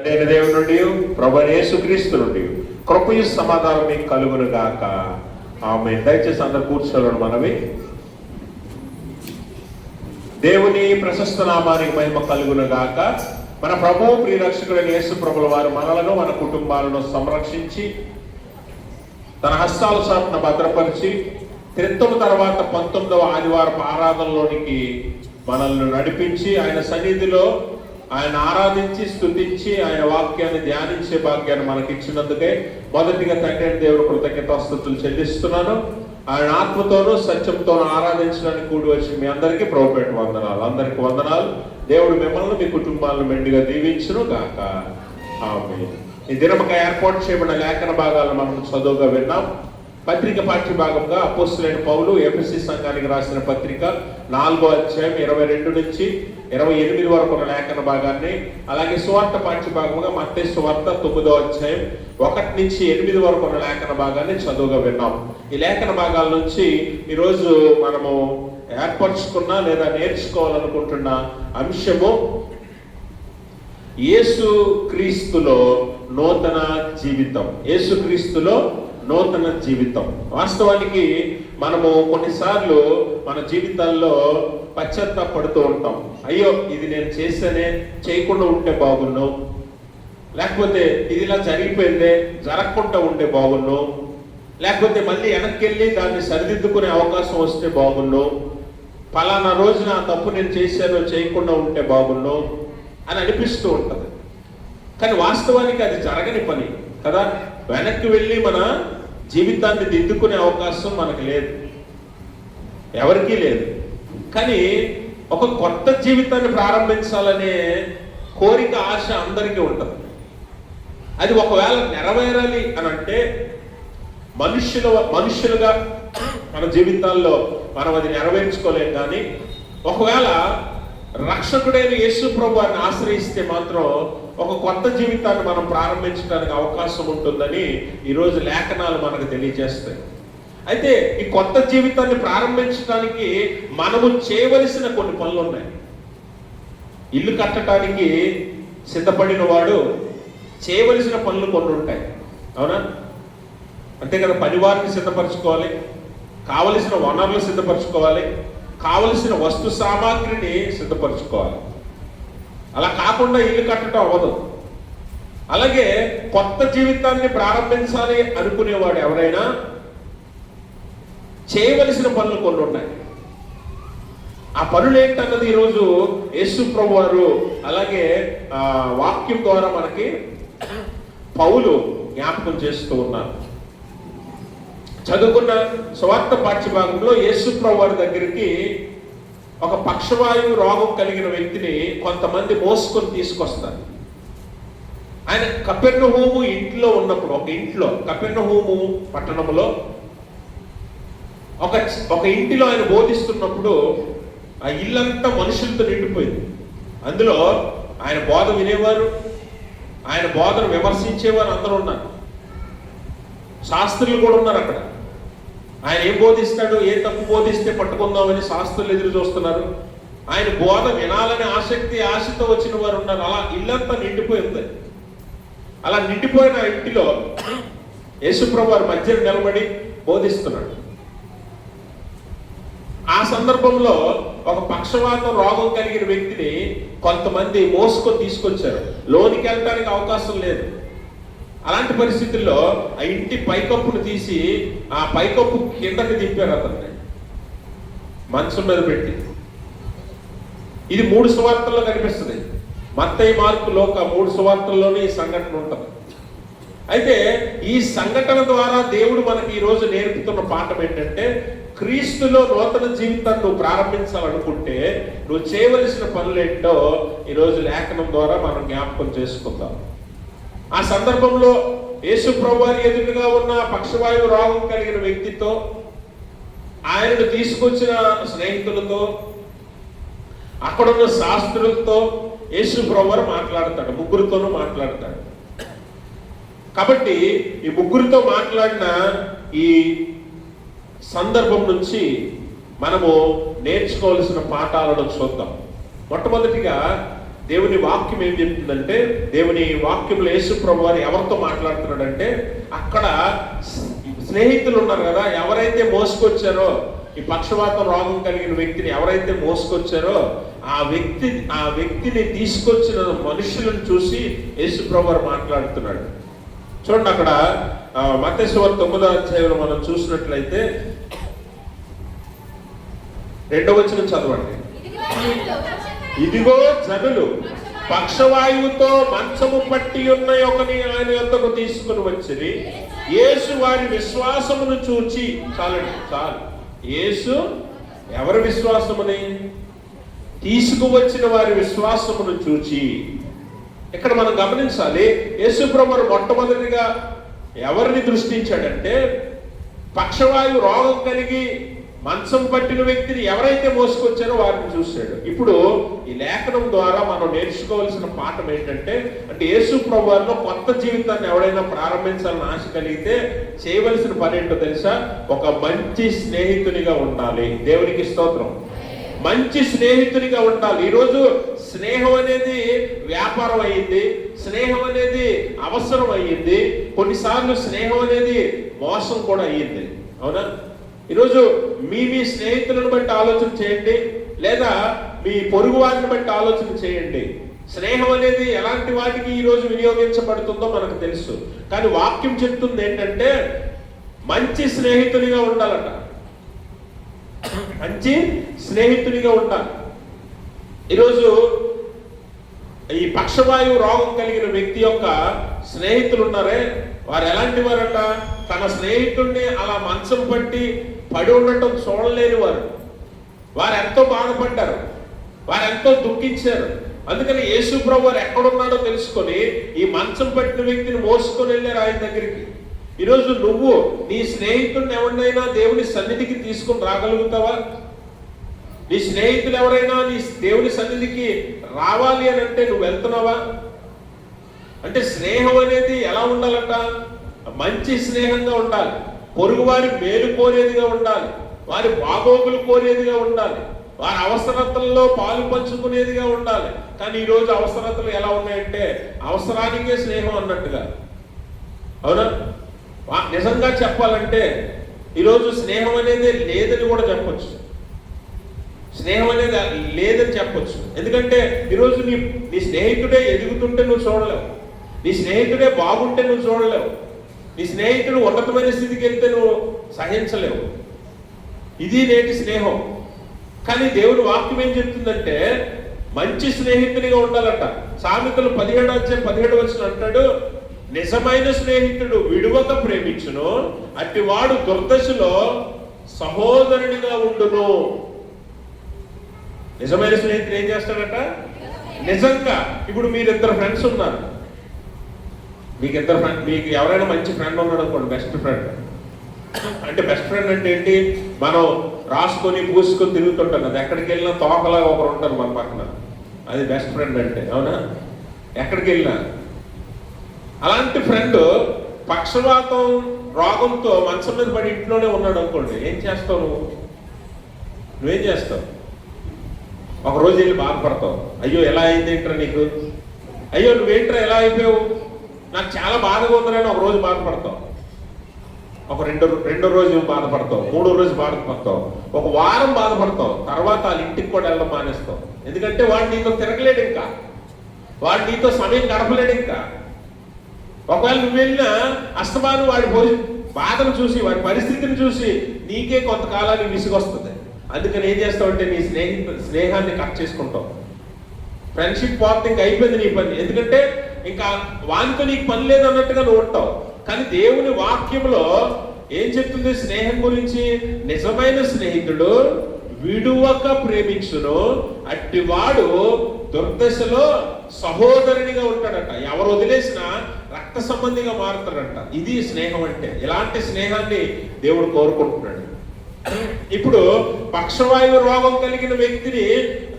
నేను దేవుని నుండి ప్రభువైన యేసుక్రీస్తు నుండి కృపయు సమాధానం మీకు కలుగును గాక. ఆమేన్. దయచేసి అందరు కూర్చోవాలని మనవి. దేవుని ప్రశస్త నామానికి మహిమ కలుగును గాక. మన ప్రభువు ప్రియరక్షకుడైన యేసు ప్రభుల వారు మనలను మన కుటుంబాలను సంరక్షించి తన హస్తాల చాటున భద్రపరిచి త్రిత్వము తర్వాత 19వ ఆదివారపు ఆరాధనలోనికి మనల్ని నడిపించి ఆయన సన్నిధిలో ఆయన ఆరాధించి స్తుతించి ఆయన వాక్యాన్ని ధ్యానించే భాగ్యాన్ని మనకి ఇచ్చినందుకే మొదటిగా తండ్రి దేవుడు కృతజ్ఞతాస్తుతులు చెల్లిస్తున్నాను. ఆయన ఆత్మతోనూ సత్యంతోనూ ఆరాధించడానికి కూడి వచ్చి మీ అందరికీ ప్రభుపేట వందనాలు. అందరికి వందనాలు. దేవుడు మిమ్మల్ని మీ కుటుంబాలను మెండుగా దీవించును గాక. ఆమేన్. ఈ దినముగా ఏర్పాటు చేయబడిన లేఖన భాగాలను మనం చదువుగా విన్నాం. పత్రిక పాఠ్య భాగంగా అపోస్తలుడైన పౌలు ఎఫెసీ సంఘానికి రాసిన పత్రిక 4వ అధ్యాయం 22 నుంచి 28 వరకు ఉన్న లేఖన భాగాన్ని, అలాగే సువార్త పాఠ్య భాగంగా మత్తయి సువార్త 9వ అధ్యాయం 1 నుంచి 8 వరకు ఉన్న లేఖన భాగాన్ని చదువుగా విన్నాం. ఈ లేఖన భాగాల నుంచి ఈరోజు మనము ఏర్పరచుకున్న లేదా నేర్చుకోవాలనుకుంటున్న అంశము యేసు క్రీస్తులో నూతన జీవితం. యేసు క్రీస్తులో నూతన జీవితం. వాస్తవానికి మనము కొన్నిసార్లు మన జీవితాల్లో పశ్చాత్తాపడుతూ ఉంటాం. అయ్యో ఇది నేను చేస్తేనే, చేయకుండా ఉంటే బాగున్నావు, లేకపోతే ఇది ఇలా జరిగిపోయిందే, జరగకుండా ఉంటే బాగున్నావు, లేకపోతే మళ్ళీ వెనక్కి వెళ్ళి దాన్ని సరిదిద్దుకునే అవకాశం వస్తే బాగున్నావు, పలానా రోజున ఆ తప్పు నేను చేశాను, చేయకుండా ఉంటే బాగున్నావు అని అనిపిస్తూ ఉంటుంది. కానీ వాస్తవానికి అది జరగని పని కదా. వెనక్కి వెళ్ళి మన జీవితాన్ని దిద్దుకునే అవకాశం మనకు లేదు, ఎవరికీ లేదు. కానీ ఒక కొత్త జీవితాన్ని ప్రారంభించాలనే కోరిక, ఆశ అందరికీ ఉంటుంది. అది ఒకవేళ నెరవేరాలి అని అంటే మనుష్యులుగా మన జీవితాల్లో మనం అది నెరవేర్చుకోలేం. కానీ ఒకవేళ రక్షకుడైన యేసు ప్రభువుని ఆశ్రయిస్తే మాత్రం ఒక కొత్త జీవితాన్ని మనం ప్రారంభించడానికి అవకాశం ఉంటుందని ఈరోజు లేఖనాలు మనకు తెలియజేస్తాయి. అయితే ఈ కొత్త జీవితాన్ని ప్రారంభించడానికి మనము చేయవలసిన కొన్ని పనులు ఉన్నాయి. ఇల్లు కట్టడానికి సిద్ధపడిన వాడు చేయవలసిన పనులు కొన్ని ఉంటాయి, అవునా? అంతే కదా. పనివారిని సిద్ధపరచుకోవాలి, కావలసిన వనరులు సిద్ధపరచుకోవాలి, కావలసిన వస్తు సామాగ్రిని సిద్ధపరచుకోవాలి. అలా కాకుండా ఇల్లు కట్టడం అవ్వదు. అలాగే కొత్త జీవితాన్ని ప్రారంభించాలి అనుకునేవాడు ఎవరైనా చేయవలసిన పనులు కొన్ని ఉన్నాయి. ఆ పనులు ఏంటన్నది ఈరోజు యేసు ప్రభు వారు అలాగే వాక్యం ద్వారా మనకి పౌలు జ్ఞాపకం చేస్తూ ఉన్నారు. చదువుకున్న సువార్త పాఠ్య భాగంలో యేసు ప్రభు వారి దగ్గరికి ఒక పక్షవాయువు రోగం కలిగిన వ్యక్తిని కొంతమంది మోసుకొని తీసుకొస్తారు. ఆయన కపెర్నహూము ఇంట్లో ఉన్నప్పుడు, ఒక ఇంట్లో కపెర్నహూము పట్టణంలో ఒక ఇంటిలో ఆయన బోధిస్తున్నప్పుడు ఆ ఇల్లంతా మనుషులతో నిండిపోయింది. అందులో ఆయన బోధ వినేవారు, ఆయన బోధను విమర్శించేవారు అందరూ ఉన్నారు. శాస్త్రులు కూడా ఉన్నారు అక్కడ. ఆయన ఏం బోధిస్తాడు, ఏ తప్పు బోధిస్తే పట్టుకుందామని శాస్త్రులు ఎదురు చూస్తున్నారు. ఆయన బోధ వినాలనే ఆశతో వచ్చిన వారు ఉన్నారు. అలా ఇల్లంతా నిండిపోయింది. అలా నిండిపోయిన ఇంటిలో యేసుప్రభు వారి మధ్యన నిలబడి బోధిస్తున్నాడు. ఆ సందర్భంలో ఒక పక్షవాతం రోగం కలిగిన వ్యక్తిని కొంతమంది మోసుకొని తీసుకొచ్చారు. లోనికి వెళ్ళడానికి అవకాశం లేదు. అలాంటి పరిస్థితుల్లో ఆ ఇంటి పైకప్పును తీసి ఆ పైకప్పు కిందకి దింపారు అతన్ని, మంచం మీద పెట్టి. ఇది 3 సువార్తల్లో కనిపిస్తుంది. మత్తయి, మార్కు, లూకా 3 సువార్తల్లోనే ఈ సంఘటన ఉంటుంది. అయితే ఈ సంఘటన ద్వారా దేవుడు మనకి ఈరోజు నేర్పుతున్న పాఠం ఏంటంటే, క్రీస్తులో నూతన జీవితాన్ని నువ్వు ప్రారంభించాలనుకుంటే నువ్వు చేయవలసిన పనులేంటో ఈరోజు లేఖనం ద్వారా మనం జ్ఞాపకం చేసుకుందాం. ఆ సందర్భంలో యేసు ప్రభువారి ఎదురుగా ఉన్న పక్షవాయువు రోగం కలిగిన వ్యక్తితో, ఆయనను తీసుకొచ్చిన స్నేహితులతో, అక్కడున్న శాస్త్రులతో యేసు ప్రభువారు మాట్లాడతాడు. ముగ్గురితోనూ మాట్లాడతాడు. కాబట్టి ఈ ముగ్గురితో మాట్లాడిన ఈ సందర్భం నుంచి మనము నేర్చుకోవాల్సిన పాఠాలను చూద్దాం. మొట్టమొదటిగా దేవుని వాక్యం ఏం చెప్తుందంటే, దేవుని వాక్యంలో యేసు ప్రభు వారు ఎవరితో మాట్లాడుతున్నాడంటే, అక్కడ స్నేహితులు ఉన్నారు కదా, ఎవరైతే మోసుకొచ్చారో ఈ పక్షవాతం రోగం కలిగిన వ్యక్తిని ఎవరైతే మోసుకొచ్చారో ఆ వ్యక్తిని తీసుకొచ్చిన మనుషులను చూసి యేసు ప్రభు వారు మాట్లాడుతున్నాడు. చూడండి, అక్కడ మత్తయి సువార్త 9వ అధ్యాయంలో మనం చూసినట్లయితే 2వ వచనం చదవండి. ఇదిగో జనులు పక్షవాయువుతో మంచము పట్టి ఉన్న ఒకని ఆయన యొద్దకు తీసుకుని వచ్చిరి. యేసు వారి విశ్వాసమును చూచి, చాలు, యేసు ఎవరి విశ్వాసముని? తీసుకువచ్చిన వారి విశ్వాసమును చూచి. ఇక్కడ మనం గమనించాలి, యేసు ప్రభువు మొట్టమొదటిగా ఎవరిని దృష్టించాడంటే, పక్షవాయువు రోగం కలిగి మంచం పట్టిన వ్యక్తిని ఎవరైతే మోసుకొచ్చారో వారిని చూశాడు. ఇప్పుడు ఈ లేఖనం ద్వారా మనం నేర్చుకోవాల్సిన పాఠం ఏంటంటే, అంటే యేసు ప్రభువులో కొత్త జీవితాన్ని ఎవరైనా ప్రారంభించాలని ఆశ కలిగితే చేయవలసిన పని ఏంటో తెలుసా? ఒక మంచి స్నేహితునిగా ఉండాలి. దేవునికి స్తోత్రం. మంచి స్నేహితునిగా ఉండాలి. ఈరోజు స్నేహం అనేది వ్యాపారం అయ్యింది, స్నేహం అనేది అవసరం అయ్యింది, కొన్నిసార్లు స్నేహం అనేది మోసం కూడా అయ్యింది. అవునా? ఈరోజు మీ స్నేహితులను బట్టి ఆలోచన చేయండి, లేదా మీ పొరుగు వారిని బట్టి ఆలోచన చేయండి. స్నేహం అనేది ఎలాంటి వాటికి ఈరోజు వినియోగించబడుతుందో మనకు తెలుసు. కానీ వాక్యం చెప్తుంది ఏంటంటే, మంచి స్నేహితునిగా ఉండాలట. మంచి స్నేహితునిగా ఉండాలి. ఈరోజు ఈ పక్షవాయువు రోగం కలిగిన వ్యక్తి యొక్క స్నేహితులు ఉన్నారే, వారు ఎలాంటి వారట? తన స్నేహితుడిని అలా మంచం పట్టి పడి ఉండటం చూడలేని వారు ఎంతో బాధపడ్డారు, వారు ఎంతో దుఃఖించారు. అందుకని యేసు ప్రభు వారు ఎక్కడున్నాడో తెలుసుకొని ఈ మంచం పట్టిన వ్యక్తిని మోసుకొని వెళ్ళారు ఆయన దగ్గరికి. ఈరోజు నువ్వు నీ స్నేహితుడిని ఎవరినైనా దేవుని సన్నిధికి తీసుకొని రాగలుగుతావా? నీ స్నేహితులు ఎవరైనా నీ దేవుని సన్నిధికి రావాలి అని అంటే నువ్వు వెళ్తున్నావా? అంటే స్నేహం అనేది ఎలా ఉండాలంట? మంచి స్నేహంగా ఉండాలి, పొరుగువారి మేలు కోరేదిగా ఉండాలి, వారి బాగోగులు కోరేదిగా ఉండాలి, వారి అవసరతల్లో పాలు పంచుకునేదిగా ఉండాలి. కానీ ఈరోజు అవసరతలు ఎలా ఉన్నాయంటే అవసరానికే స్నేహం అన్నట్టుగా. అవునా? నిజంగా చెప్పాలంటే ఈరోజు స్నేహం అనేది లేదని కూడా చెప్పొచ్చు. స్నేహం అనేది లేదని చెప్పొచ్చు. ఎందుకంటే ఈరోజు నీ స్నేహితుడే ఎదుగుతుంటే నువ్వు చూడలేవు, నీ స్నేహితుడే బాగుంటే నువ్వు చూడలేవు, నీ స్నేహితుడు ఉన్నతమైన స్థితికి వెళ్తే నువ్వు సహించలేవు. ఇది నేటి స్నేహం. కానీ దేవుని వాక్యం ఏం చెప్తుందంటే మంచి స్నేహితునిగా ఉండాలట. సామెతలు 17వ వచనం అంటాడు, నిజమైన స్నేహితుడు విడువక ప్రేమించును, అట్టివాడు దుర్దశలో సహోదరునిగా ఉండును. నిజమైన స్నేహితుడు ఏం చేస్తాడట? నిజంగా ఇప్పుడు మీరిద్దరు ఫ్రెండ్స్ ఉన్నారు, మీకు ఎవరైనా మంచి ఫ్రెండ్ ఉన్నాడు అనుకోండి, బెస్ట్ ఫ్రెండ్. అంటే బెస్ట్ ఫ్రెండ్ అంటే ఏంటి? మనం రాసుకొని పూసుకొని తిరుగుతుంటాం కదా, ఎక్కడికి వెళ్ళినా తోకలా ఒకరు ఉంటారు మన పక్కన, అది బెస్ట్ ఫ్రెండ్ అంటే. అవునా? ఎక్కడికి వెళ్ళినా అలాంటి ఫ్రెండ్ పక్షవాతం రోగంతో మంచం మీద పడి ఇంట్లోనే ఉన్నాడు అనుకోండి, ఏం చేస్తావు నువ్వేం చేస్తావు? ఒకరోజు వెళ్ళి బాధపడతావు, అయ్యో ఎలా అయింది ఏంట్రా నీకు, అయ్యో నువ్వేంట్రా ఎలా అయిపోయావు, నాకు చాలా బాధగా ఉందని ఒక రోజు బాధపడతావు, ఒక రెండో రోజు బాధపడతావు, మూడో రోజు బాధపడతావు, ఒక వారం బాధపడతావు, తర్వాత వాళ్ళ ఇంటికి కూడా వెళ్ళడం మానేస్తావు. ఎందుకంటే వాడు నీతో తిరగలేడు, ఇంకా వాడు నీతో సమయం గడపలేడు. ఇంకా ఒకవేళ నువ్వు వెళ్ళినా అస్తమానం వాడి బాధను చూసి, వాడి పరిస్థితిని చూసి నీకే కొంతకాలానికి విసుగొస్తుంది. అందుకని ఏం చేస్తావు అంటే నీ స్నేహాన్ని కట్ చేసుకుంటావు. ఫ్రెండ్షిప్ పోతే ఇంకా అయిపోయింది నీ పని. ఎందుకంటే ఇంకా వానితో నీకు పని లేదు అన్నట్టుగా నువ్వు ఉంటావు. కానీ దేవుని వాక్యంలో ఏం చెప్తుంది స్నేహం గురించి? నిజమైన స్నేహితుడు విడువక ప్రేమించును, అట్టివాడు దుర్దశలో సహోదరునిగా ఉంటాడట. ఎవరు వదిలేసినా రక్త సంబంధిగా మారుతాడట. ఇది స్నేహం అంటే. ఇలాంటి స్నేహాన్ని దేవుడు కోరుకుంటున్నాడు. ఇప్పుడు పక్షవాయువు రోగం కలిగిన వ్యక్తిని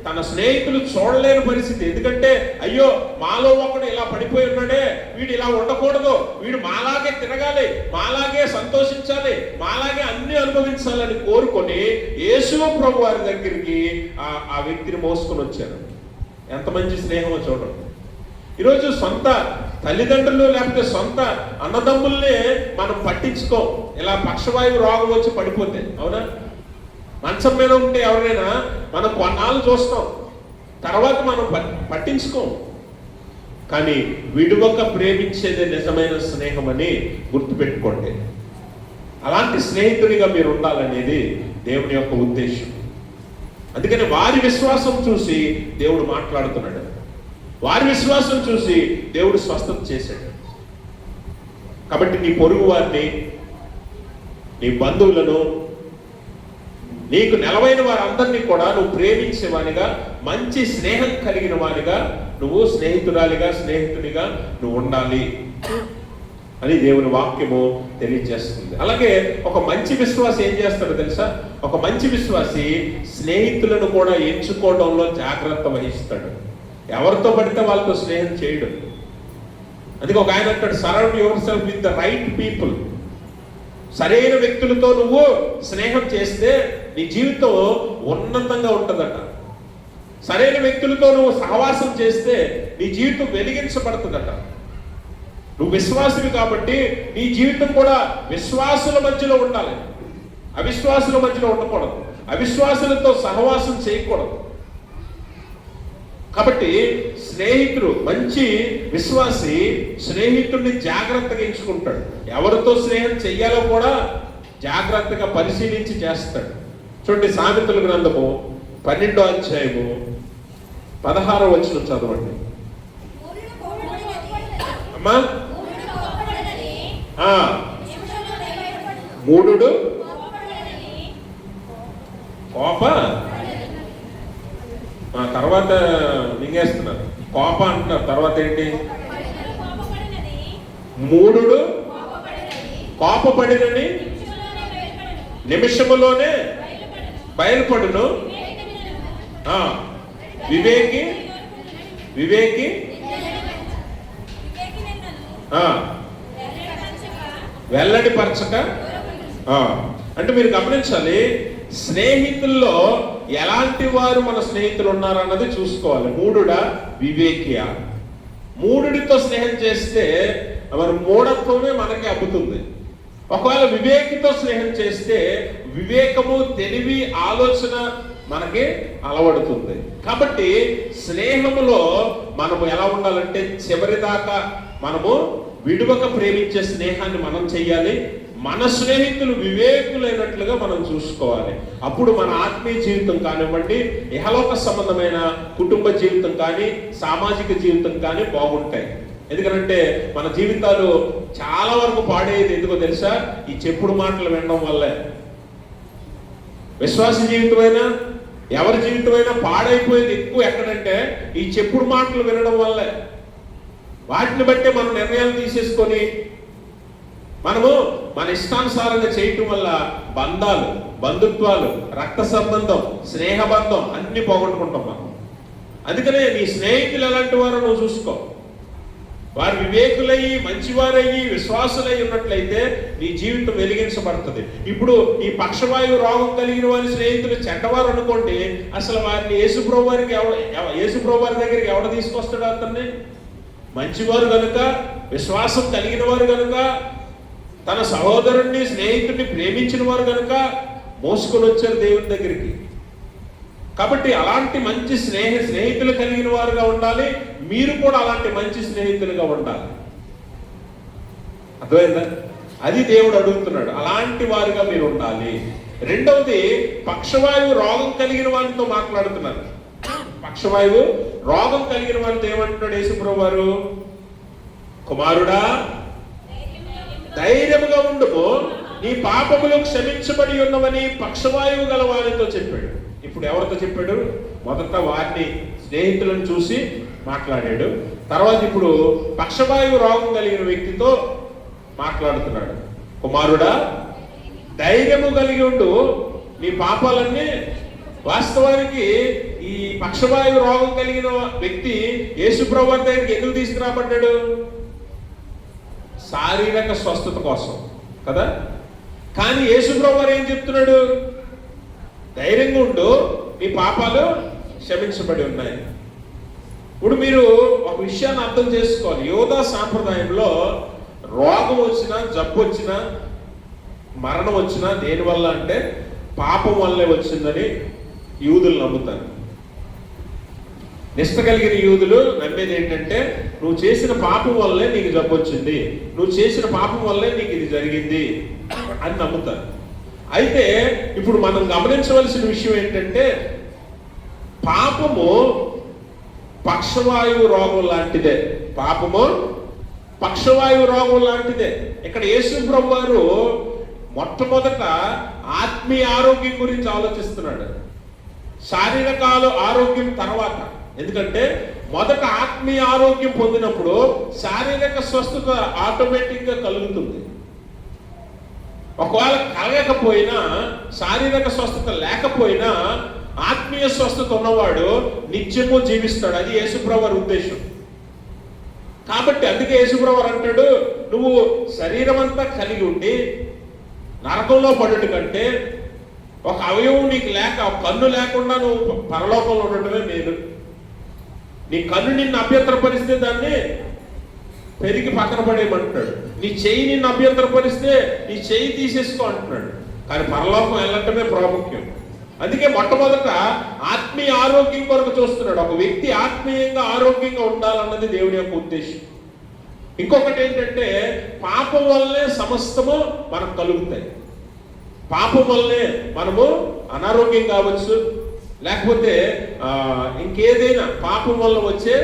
తన స్నేహితులు చూడలేని పరిస్థితి. ఎందుకంటే అయ్యో మాలో ఒకడు ఇలా పడిపోయి ఉన్నాడే, వీడు ఇలా ఉండకూడదు, వీడు మాలాగే తిరగాలి, మాలాగే సంతోషించాలి, మాలాగే అన్ని అనుభవించాలని కోరుకొని యేసు ప్రభు వారి దగ్గరికి ఆ వ్యక్తిని మోసుకొని వచ్చారు. ఎంత మంచి స్నేహమో చూడండి. ఈరోజు సొంత తల్లిదండ్రులు లేకపోతే సొంత అన్నదమ్ముల్నే మనం పట్టించుకోం. ఇలా పక్షవాయువు రోగం వచ్చి పడిపోతే, అవునా? మంచం మీద ఉంటే ఎవరైనా మనం కొన్నాళ్ళు చూస్తాం, తర్వాత మనం పట్టించుకోం. కానీ విడువక ప్రేమించేదే నిజమైన స్నేహం అని గుర్తుపెట్టుకోండి. అలాంటి స్నేహితుడిగా మీరు ఉండాలనేది దేవుని యొక్క ఉద్దేశం. అందుకని వారి విశ్వాసం చూసి దేవుడు మాట్లాడుతున్నాడు. వారి విశ్వాసం చూసి దేవుడు స్వస్థత చేశాడు. కాబట్టి నీ పొరుగు వారిని, నీ బంధువులను, నీకు నెలవైన వారందరినీ కూడా నువ్వు ప్రేమించేవానిగా, మంచి స్నేహం కలిగిన వానిగా, నువ్వు స్నేహితురాలిగా, స్నేహితునిగా నువ్వు ఉండాలి అని దేవుని వాక్యము తెలియజేస్తుంది. అలాగే ఒక మంచి విశ్వాసి ఏం చేస్తాడో తెలుసా? ఒక మంచి విశ్వాసి స్నేహితులను కూడా ఎంచుకోవడంలో జాగ్రత్త వహిస్తాడు. ఎవరితో పడితే వాళ్ళతో స్నేహం చేయడు. అందుకే ఒక ఆయన అంటాడు, surround your self with the right people. సరైన వ్యక్తులతో నువ్వు స్నేహం చేస్తే నీ జీవితం ఉన్నతంగా ఉంటుందట. సరైన వ్యక్తులతో నువ్వు సహవాసం చేస్తే నీ జీవితం వెలిగించబడుతుందట. నువ్వు విశ్వాసివి కాబట్టి నీ జీవితం కూడా విశ్వాసుల మధ్యలో ఉండాలి, అవిశ్వాసుల మధ్యలో ఉండకూడదు. అవిశ్వాసులతో సహవాసం చేయకూడదు. కాబట్టి స్నేహితుడు, మంచి విశ్వాసి స్నేహితుడిని జాగ్రత్తగా ఎంచుకుంటాడు. ఎవరితో స్నేహం చెయ్యాలో కూడా జాగ్రత్తగా పరిశీలించి చేస్తాడు. చూడండి, సామెతల గ్రంథము 12వ అధ్యాయము 16వ వచనం చదవండి అమ్మా. మూఢుడు కోప, తర్వాత మింగేస్తున్నారు, కోప అంటున్నారు. తర్వాత ఏంటి? మూఢుడు కోపపడినని నిమిషములోనే బయలుపడును. వివేకి వివేకి వెల్లడి పరచక. అంటే మీరు గమనించాలి, స్నేహితుల్లో ఎలాంటి వారు మన స్నేహితులు ఉన్నారన్నది చూసుకోవాలి. మూఢుడా వివేకియా? మూఢుడితో స్నేహం చేస్తే మరి మూఢత్వమే మనకి అబ్బుతుంది. ఒకవేళ వివేకితో స్నేహం చేస్తే వివేకము, తెలివి, ఆలోచన మనకి అలవడుతుంది. కాబట్టి స్నేహములో మనము ఎలా ఉండాలంటే చివరిదాకా మనము విడువక ప్రేమించే స్నేహాన్ని మనం చెయ్యాలి. మన స్నేహితులు వివేకులైనట్లుగా మనం చూసుకోవాలి. అప్పుడు మన ఆత్మీయ జీవితం కానివ్వండి, ఇహలోక సంబంధమైన కుటుంబ జీవితం కానీ, సామాజిక జీవితం కానీ బాగుంటాయి. ఎందుకంటే మన జీవితాలు చాలా వరకు పాడేది ఎందుకో తెలుసా? ఈ చెప్పుడు మాటలు వినడం వల్లే. విశ్వాస జీవితమైనా ఎవరి జీవితమైనా పాడైపోయేది ఎక్కువ ఎక్కడంటే ఈ చెప్పుడు మాటలు వినడం వల్లే. వాటిని బట్టే మనం నిర్ణయాలు తీసేసుకొని మనము మన ఇష్టానుసారంగా చేయటం వల్ల బంధాలు, బంధుత్వాలు, రక్త సంబంధం, స్నేహబంధం అన్ని పోగొట్టుకుంటాం మనం. అందుకనే నీ స్నేహితులు ఎలాంటి వారో నువ్వు చూసుకో. వారు వివేకులయ్యి, మంచివారయ్యి, విశ్వాసులై ఉన్నట్లయితే నీ జీవితం వెలిగించబడుతుంది. ఇప్పుడు ఈ పక్షవాయువు రోగం కలిగిన వారి స్నేహితులు చెడ్డవారు అనుకోండి, అసలు వారిని యేసుప్రభు వారి దగ్గరికి ఎవడ తీసుకొస్తాడు? అతన్ని మంచివారు కనుక, విశ్వాసం కలిగిన వారు కనుక, తన సహోదరుణ్ణి, స్నేహితుడిని ప్రేమించిన వారు కనుక మోసుకొని వచ్చారు దేవుని దగ్గరికి. కాబట్టి అలాంటి మంచి స్నేహితులు కలిగిన వారుగా ఉండాలి. మీరు కూడా అలాంటి మంచి స్నేహితులుగా ఉండాలి. అర్థమైందా? అది దేవుడు అడుగుతున్నాడు. అలాంటి వారుగా మీరు ఉండాలి. రెండవది, పక్షవాయువు రోగం కలిగిన వారితో మాట్లాడుతున్నారు. పక్షవాయువు రోగం కలిగిన వారితో ఏమంటున్నాడు యేసుప్రభు వారు? కుమారుడా, ధైర్యముగా ఉండుము, నీ పాపములు క్షమించబడి ఉన్నవని పక్షవాయువు గల వారితో చెప్పాడు. ఇప్పుడు ఎవరితో చెప్పాడు? మొదట వారిని, స్నేహితులను చూసి మాట్లాడాడు. తర్వాత ఇప్పుడు పక్షవాయువు రోగం కలిగిన వ్యక్తితో మాట్లాడుతున్నాడు. కుమారుడా, ధైర్యము కలిగి ఉండు, నీ పాపాలన్నీ. వాస్తవానికి ఈ పక్షవాయువు రోగం కలిగిన వ్యక్తి యేసుప్రభు వారి దగ్గరికి ఎందుకు తీసుకురాబడ్డాడు? శారీరక స్వస్థత కోసం కదా. కానీ యేసుప్రభు వారు ఏం చెప్తున్నాడు? ధైర్యంగా ఉండు, నీ పాపాలు క్షమించబడి ఉన్నాయి. ఇప్పుడు మీరు ఒక విషయాన్ని అర్థం చేసుకోవాలి. యోధా సాంప్రదాయంలో రోగం వచ్చినా, జబ్బు వచ్చినా, మరణం వచ్చినా దేనివల్ల అంటే పాపం వల్లే వచ్చిందని యూదులు నమ్ముతారు. నిష్ట కలిగిన యూదులు నమ్మేది ఏంటంటే నువ్వు చేసిన పాపం వల్లే నీకు జబ్బు వచ్చింది, నువ్వు చేసిన పాపం వల్లే నీకు ఇది జరిగింది అని నమ్ముతారు. అయితే ఇప్పుడు మనం గమనించవలసిన విషయం ఏంటంటే పాపము పక్షవాయువు రోగం లాంటిదే. పాపము పక్షవాయువు రోగం లాంటిదే. ఇక్కడ యేసు ప్రభు వారు మొట్టమొదట ఆత్మీయ ఆరోగ్యం గురించి ఆలోచిస్తున్నాడు, శారీరక ఆరోగ్యం తర్వాత. ఎందుకంటే మొదట ఆత్మీయ ఆరోగ్యం పొందినప్పుడు శారీరక స్వస్థత ఆటోమేటిక్గా కలుగుతుంది. ఒకవేళ కలగకపోయినా, శారీరక స్వస్థత లేకపోయినా ఆత్మీయ స్వస్థత ఉన్నవాడు నిత్యము జీవిస్తాడు. అది యేసుప్రభు వారి ఉద్దేశం. కాబట్టి అందుకే యేసుప్రభు వారు అంటాడు, నువ్వు శరీరం అంతా కలిగి ఉండి నరకంలో పడుట కంటే ఒక అవయవం నీకు లేక, ఒక కన్ను లేకుండా నువ్వు పరలోకంలో ఉండటమే మేలు. నీ కన్ను నిన్ను అభ్యంతరపరిస్తే దాన్ని పెరిగి పక్కన పడేయమంటున్నాడు. నీ చెయ్యి నిన్ను అభ్యంతరపరిస్తే నీ చెయ్యి తీసేసుకో అంటున్నాడు. కానీ పరలోకం వెళ్ళటమే ప్రాముఖ్యం. అందుకే మొట్టమొదట ఆత్మీయ ఆరోగ్యం కొరకు చూస్తున్నాడు. ఒక వ్యక్తి ఆత్మీయంగా ఆరోగ్యంగా ఉండాలన్నది దేవుని యొక్క ఉద్దేశం. ఇంకొకటి ఏంటంటే పాపం వల్లనే సమస్తము మనకు కలుగుతాయి. పాపం వల్లనే మనము అనారోగ్యం కావచ్చు, లేకపోతే ఇంకేదైనా పాపం వల్ల వచ్చే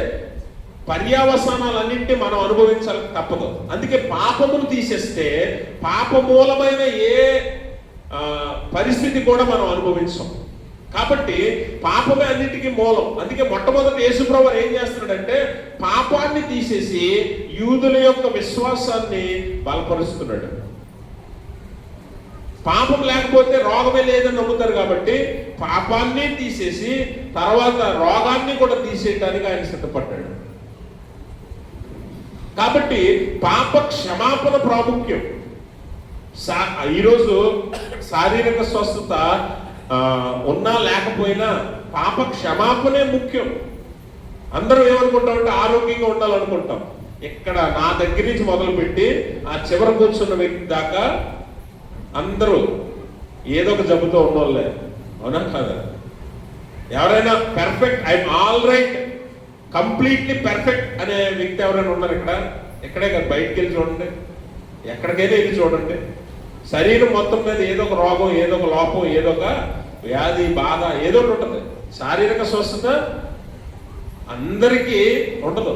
పర్యావసానాలన్నింటినీ మనం అనుభవించాలి తప్పదు. అందుకే పాపమును తీసేస్తే పాప మూలమైన ఏ పరిస్థితి కూడా మనం అనుభవించాం. కాబట్టి పాపమే అన్నిటికీ మూలం. అందుకే మొట్టమొదటి యేసుప్రభు వారు ఏం చేస్తున్నాడంటే పాపాన్ని తీసేసి యూదుల యొక్క విశ్వాసాన్ని బలపరుస్తున్నాడు. పాపం లేకపోతే రోగమే లేదని నమ్ముతారు. కాబట్టి పాపాన్ని తీసేసి తర్వాత రోగాన్ని కూడా తీసేయడానికి ఆయన సిద్ధపడ్డాడు. కాబట్టి పాప క్షమాపణ ప్రాముఖ్యం. ఈరోజు శారీరక స్వస్థత ఉన్నా లేకపోయినా పాప క్షమాపణే ముఖ్యం. అందరం ఏమనుకుంటామంటే ఆరోగ్యంగా ఉండాలనుకుంటాం. ఇక్కడ నా దగ్గర నుంచి మొదలుపెట్టి ఆ చివర కూర్చున్న వ్యక్తి దాకా అందరూ ఏదో ఒక జబ్బుతో ఉన్నోళ్ళే, అవునా కాదా? ఎవరైనా perfect, I'm all right, completely perfect అనే వ్యక్తి ఎవరైనా ఉన్నారు ఇక్కడ? ఎక్కడే కదా, బయటికి వెళ్ళి చూడండి, ఎక్కడికైనా వెళ్ళి చూడండి. శరీరం మొత్తం మీద ఏదో ఒక రోగం, ఏదో ఒక లోపం, ఏదో ఒక వ్యాధి, బాధ ఏదో ఒకటి ఉంటుంది. శారీరక స్వస్థత అందరికీ ఉండదు.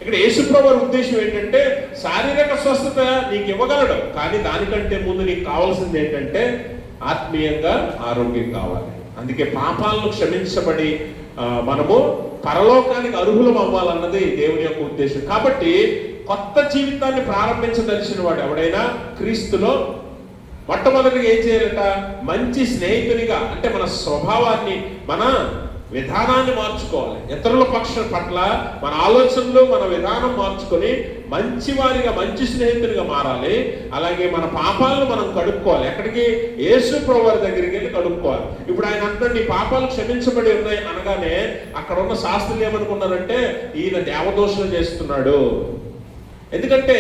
ఇక్కడ యేసుప్రభు వారి ఉద్దేశం ఏంటంటే శారీరక స్వస్థత నీకు ఇవ్వగలడు, కానీ దానికంటే ముందు నీకు కావాల్సింది ఏంటంటే ఆత్మీయంగా ఆరోగ్యం కావాలి. అందుకే పాపాలను క్షమించబడి మనము పరలోకానికి అర్హులం అవ్వాలన్నది దేవుని యొక్క ఉద్దేశం. కాబట్టి కొత్త జీవితాన్ని ప్రారంభించదలిచిన వాడు ఎవడైనా క్రీస్తులో మొట్టమొదటిగా ఏం చేయాలట? మంచి స్నేహితునిగా, అంటే మన స్వభావాన్ని, మన విధానాన్ని మార్చుకోవాలి. ఇతరుల పట్ల మన ఆలోచనలు, మన విధానం మార్చుకొని మంచి వారిగా, మంచి స్నేహితునిగా మారాలి. అలాగే మన పాపాలను మనం కడుక్కోవాలి. ఎక్కడికి? యేసు ప్రభువు వారి దగ్గరికి వెళ్ళి కడుక్కోవాలి. ఇప్పుడు ఆయన అంటాడు నీ పాపాలు క్షమించబడి ఉన్నాయి అనగానే అక్కడ ఉన్న శాస్త్రులు ఏమనుకున్నారంటే ఈయన దేవదోషణ చేస్తున్నాడు. ఎందుకంటే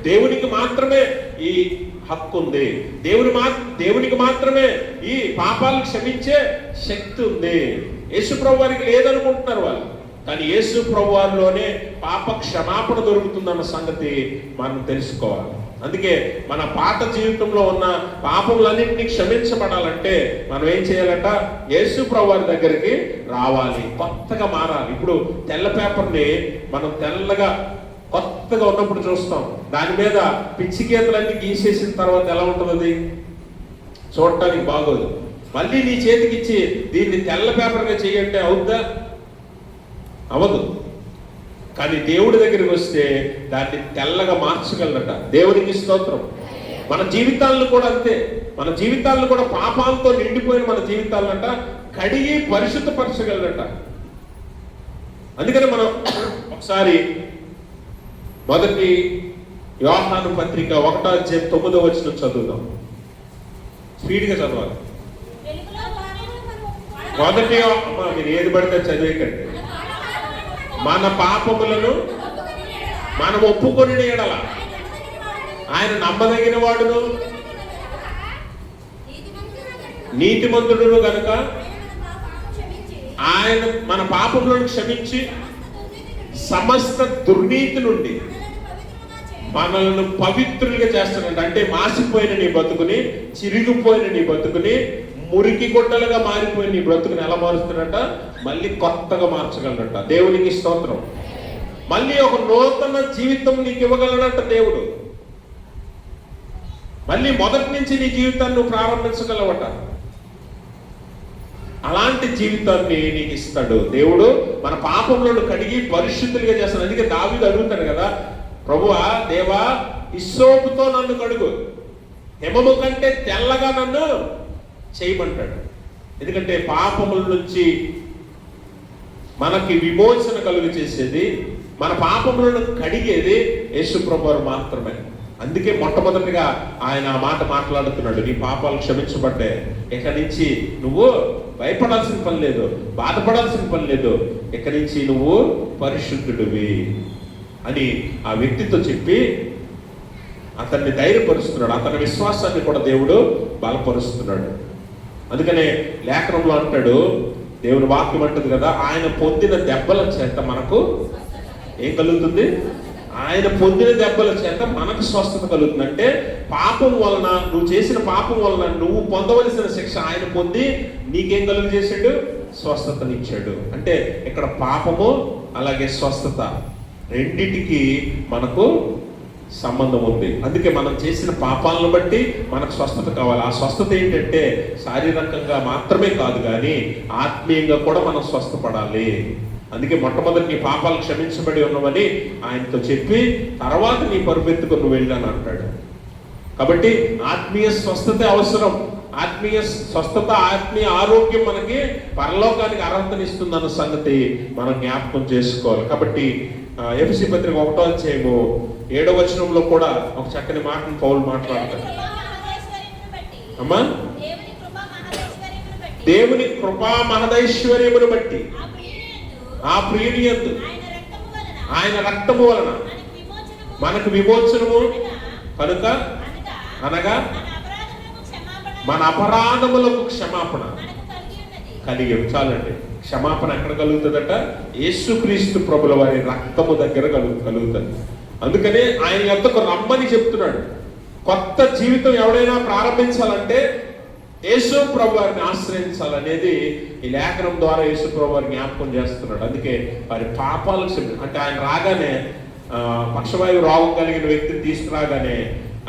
దేవునికి మాత్రమే ఈ హక్కు ఉంది, దేవునికి మాత్రమే ఈ పాపాలు క్షమించే శక్తి ఉంది. యేసు ప్రభు వారికి లేదనుకుంటున్నారు వాళ్ళు. కానీ యేసు ప్రభు వారిలోనే పాప క్షమాపణ దొరుకుతుందన్న సంగతి మనం తెలుసుకోవాలి. అందుకే మన పాత జీవితంలో ఉన్న పాపములన్నింటినీ క్షమించబడాలంటే మనం ఏం చేయాలంట? యేసు ప్రభు వారి దగ్గరికి రావాలి, కొత్తగా మారాలి. ఇప్పుడు తెల్ల పేపర్ని మనం తెల్లగా కొత్తగా ఉన్నప్పుడు చూస్తాం, దాని మీద పిచ్చి గీతలన్నీ గీసేసిన తర్వాత ఎలా ఉంటుంది? చూడటానికి బాగోదు. మళ్ళీ నీ చేతికి ఇచ్చి దీన్ని తెల్ల పేపర్గా చేయంటే అవుద్దా? అవదు. కానీ దేవుడి దగ్గరికి వస్తే దాన్ని తెల్లగా మార్చగలరట. దేవునికి స్తోత్రం. మన జీవితాలను కూడా అంతే. మన జీవితాలను కూడా పాపాలతో నిండిపోయిన మన జీవితాలనట కడిగి పరిశుద్ధపరచగలరట. అందుకని మనం ఒకసారి మొదటి యోహాను పత్రిక 1:9 చదువుదాం. స్పీడ్గా చదవాలి. మొదటి మీరు ఏది పడితే చదివేకండి. మన పాపములను మనం ఒప్పుకొని ఎడల ఆయన నమ్మదగిన వాడును నీతిమంతుడును గనుక ఆయన మన పాపములను క్షమించి సమస్త దుర్నీతి నుండి మనల్ని పవిత్రులుగా చేస్తాడంట. అంటే మాసిపోయిన నీ బతుకుని, చిరిగిపోయిన నీ బతుకుని, మురికి గుడ్డలుగా మారిపోయిన నీ బ్రతుకుని ఎలా మారుస్తాడంట? మళ్ళీ కొత్తగా మార్చగలడంట. దేవునికి స్తోత్రం. మళ్ళీ ఒక నూతన జీవితం నీకు ఇవ్వగలడంట దేవుడు. మళ్ళీ మొదటి నుంచి నీ జీవితాన్ని నువ్వు ప్రారంభించగలవట. అలాంటి జీవితాన్ని నీకు ఇస్తాడు దేవుడు. మన పాపంలో కడిగి పరిశుద్ధులుగా చేస్తాడు. అందుకే దావీదు అడుగుతాడు కదా, ప్రభువా దేవా హిస్సోపుతో నన్ను కడుగు, హిమము కంటే తెల్లగా నన్ను చేయమంటాడు. ఎందుకంటే పాపముల నుంచి మనకి విమోచన కలుగు చేసేది, మన పాపములను కడిగేది యేసు ప్రభువు మాత్రమే. అందుకే మొట్టమొదటిగా ఆయన ఆ మాట మాట్లాడుతున్నాడు, నీ పాపాలు క్షమించబడ్డాయి, ఇక్కడి నుంచి నువ్వు భయపడాల్సిన పని లేదు, బాధపడాల్సిన పని లేదు, ఇక్కడి నుంచి నువ్వు పరిశుద్ధుడివి అని ఆ వ్యక్తితో చెప్పి అతన్ని ధైర్యపరుస్తున్నాడు. అతని విశ్వాసాన్ని కూడా దేవుడు బలపరుస్తున్నాడు. అందుకనే లేఖనంలో అంటాడు, దేవుని వాక్యం అంటుంది కదా, ఆయన పొందిన దెబ్బల చేత మనకు ఏం కలుగుతుంది? ఆయన పొందిన దెబ్బల చేత మనకు స్వస్థత కలుగుతుంది. అంటే పాపం వలన, నువ్వు చేసిన పాపం వలన నువ్వు పొందవలసిన శిక్ష ఆయన పొంది నీకేం కలుగు చేశాడు? స్వస్థతనిచ్చాడు. అంటే ఇక్కడ పాపము అలాగే స్వస్థత రెండిటికి మనకు సంబంధం ఉంది. అందుకే మనం చేసిన పాపాలను బట్టి మనకు స్వస్థత కావాలి. ఆ స్వస్థత ఏంటంటే శారీరకంగా మాత్రమే కాదు కానీ ఆత్మీయంగా కూడా మనం స్వస్థపడాలి. అందుకే మొట్టమొదటి నీ పాపాలు క్షమించబడి ఉన్నవని ఆయనతో చెప్పి తర్వాత నీ పరుపెత్తుకు నువ్వు వెళ్ళాను అంటాడు. కాబట్టి ఆత్మీయ స్వస్థత అవసరం. ఆత్మీయ స్వస్థత, ఆత్మీయ ఆరోగ్యం మనకి పరలోకానికి అర్హతనిస్తుందన్న సంగతి మనం జ్ఞాపకం చేసుకోవాలి. కాబట్టి ఎఫెసీ పత్రిక 1వ అధ్యాయము 7వ వచనంలో కూడా ఒక చక్కని మాటను పౌలు మాట్లాడతాడు. అమ్మా, దేవుని కృపా మహదైశ్వర్యమును బట్టి ఆ ప్రియునియందు ఆయన రక్తము వలన మనకు విమోచనము కనుక, అనగా మన అపరాధములకు క్షమాపణ కలిగి. చాలండి, క్షమాపణ ఎక్కడ కలుగుతుందట? యేసుక్రీస్తు ప్రభుల వారి రక్తము దగ్గర కలుగుతుంది. అందుకనే ఆయన యొద్దకు రమ్మని చెప్తున్నాడు. కొత్త జీవితం ఎవడైనా ప్రారంభించాలంటే యేసు ప్రభు వారిని ఆశ్రయించాలనేది ఈ లేఖనం ద్వారా యేసు ప్రభు వారిని జ్ఞాపకం చేస్తున్నాడు. అందుకే వారి పాపాలకు అంటే ఆయన రాగానే పక్షవాయు రోగం కలిగిన వ్యక్తిని తీసుకురాగానే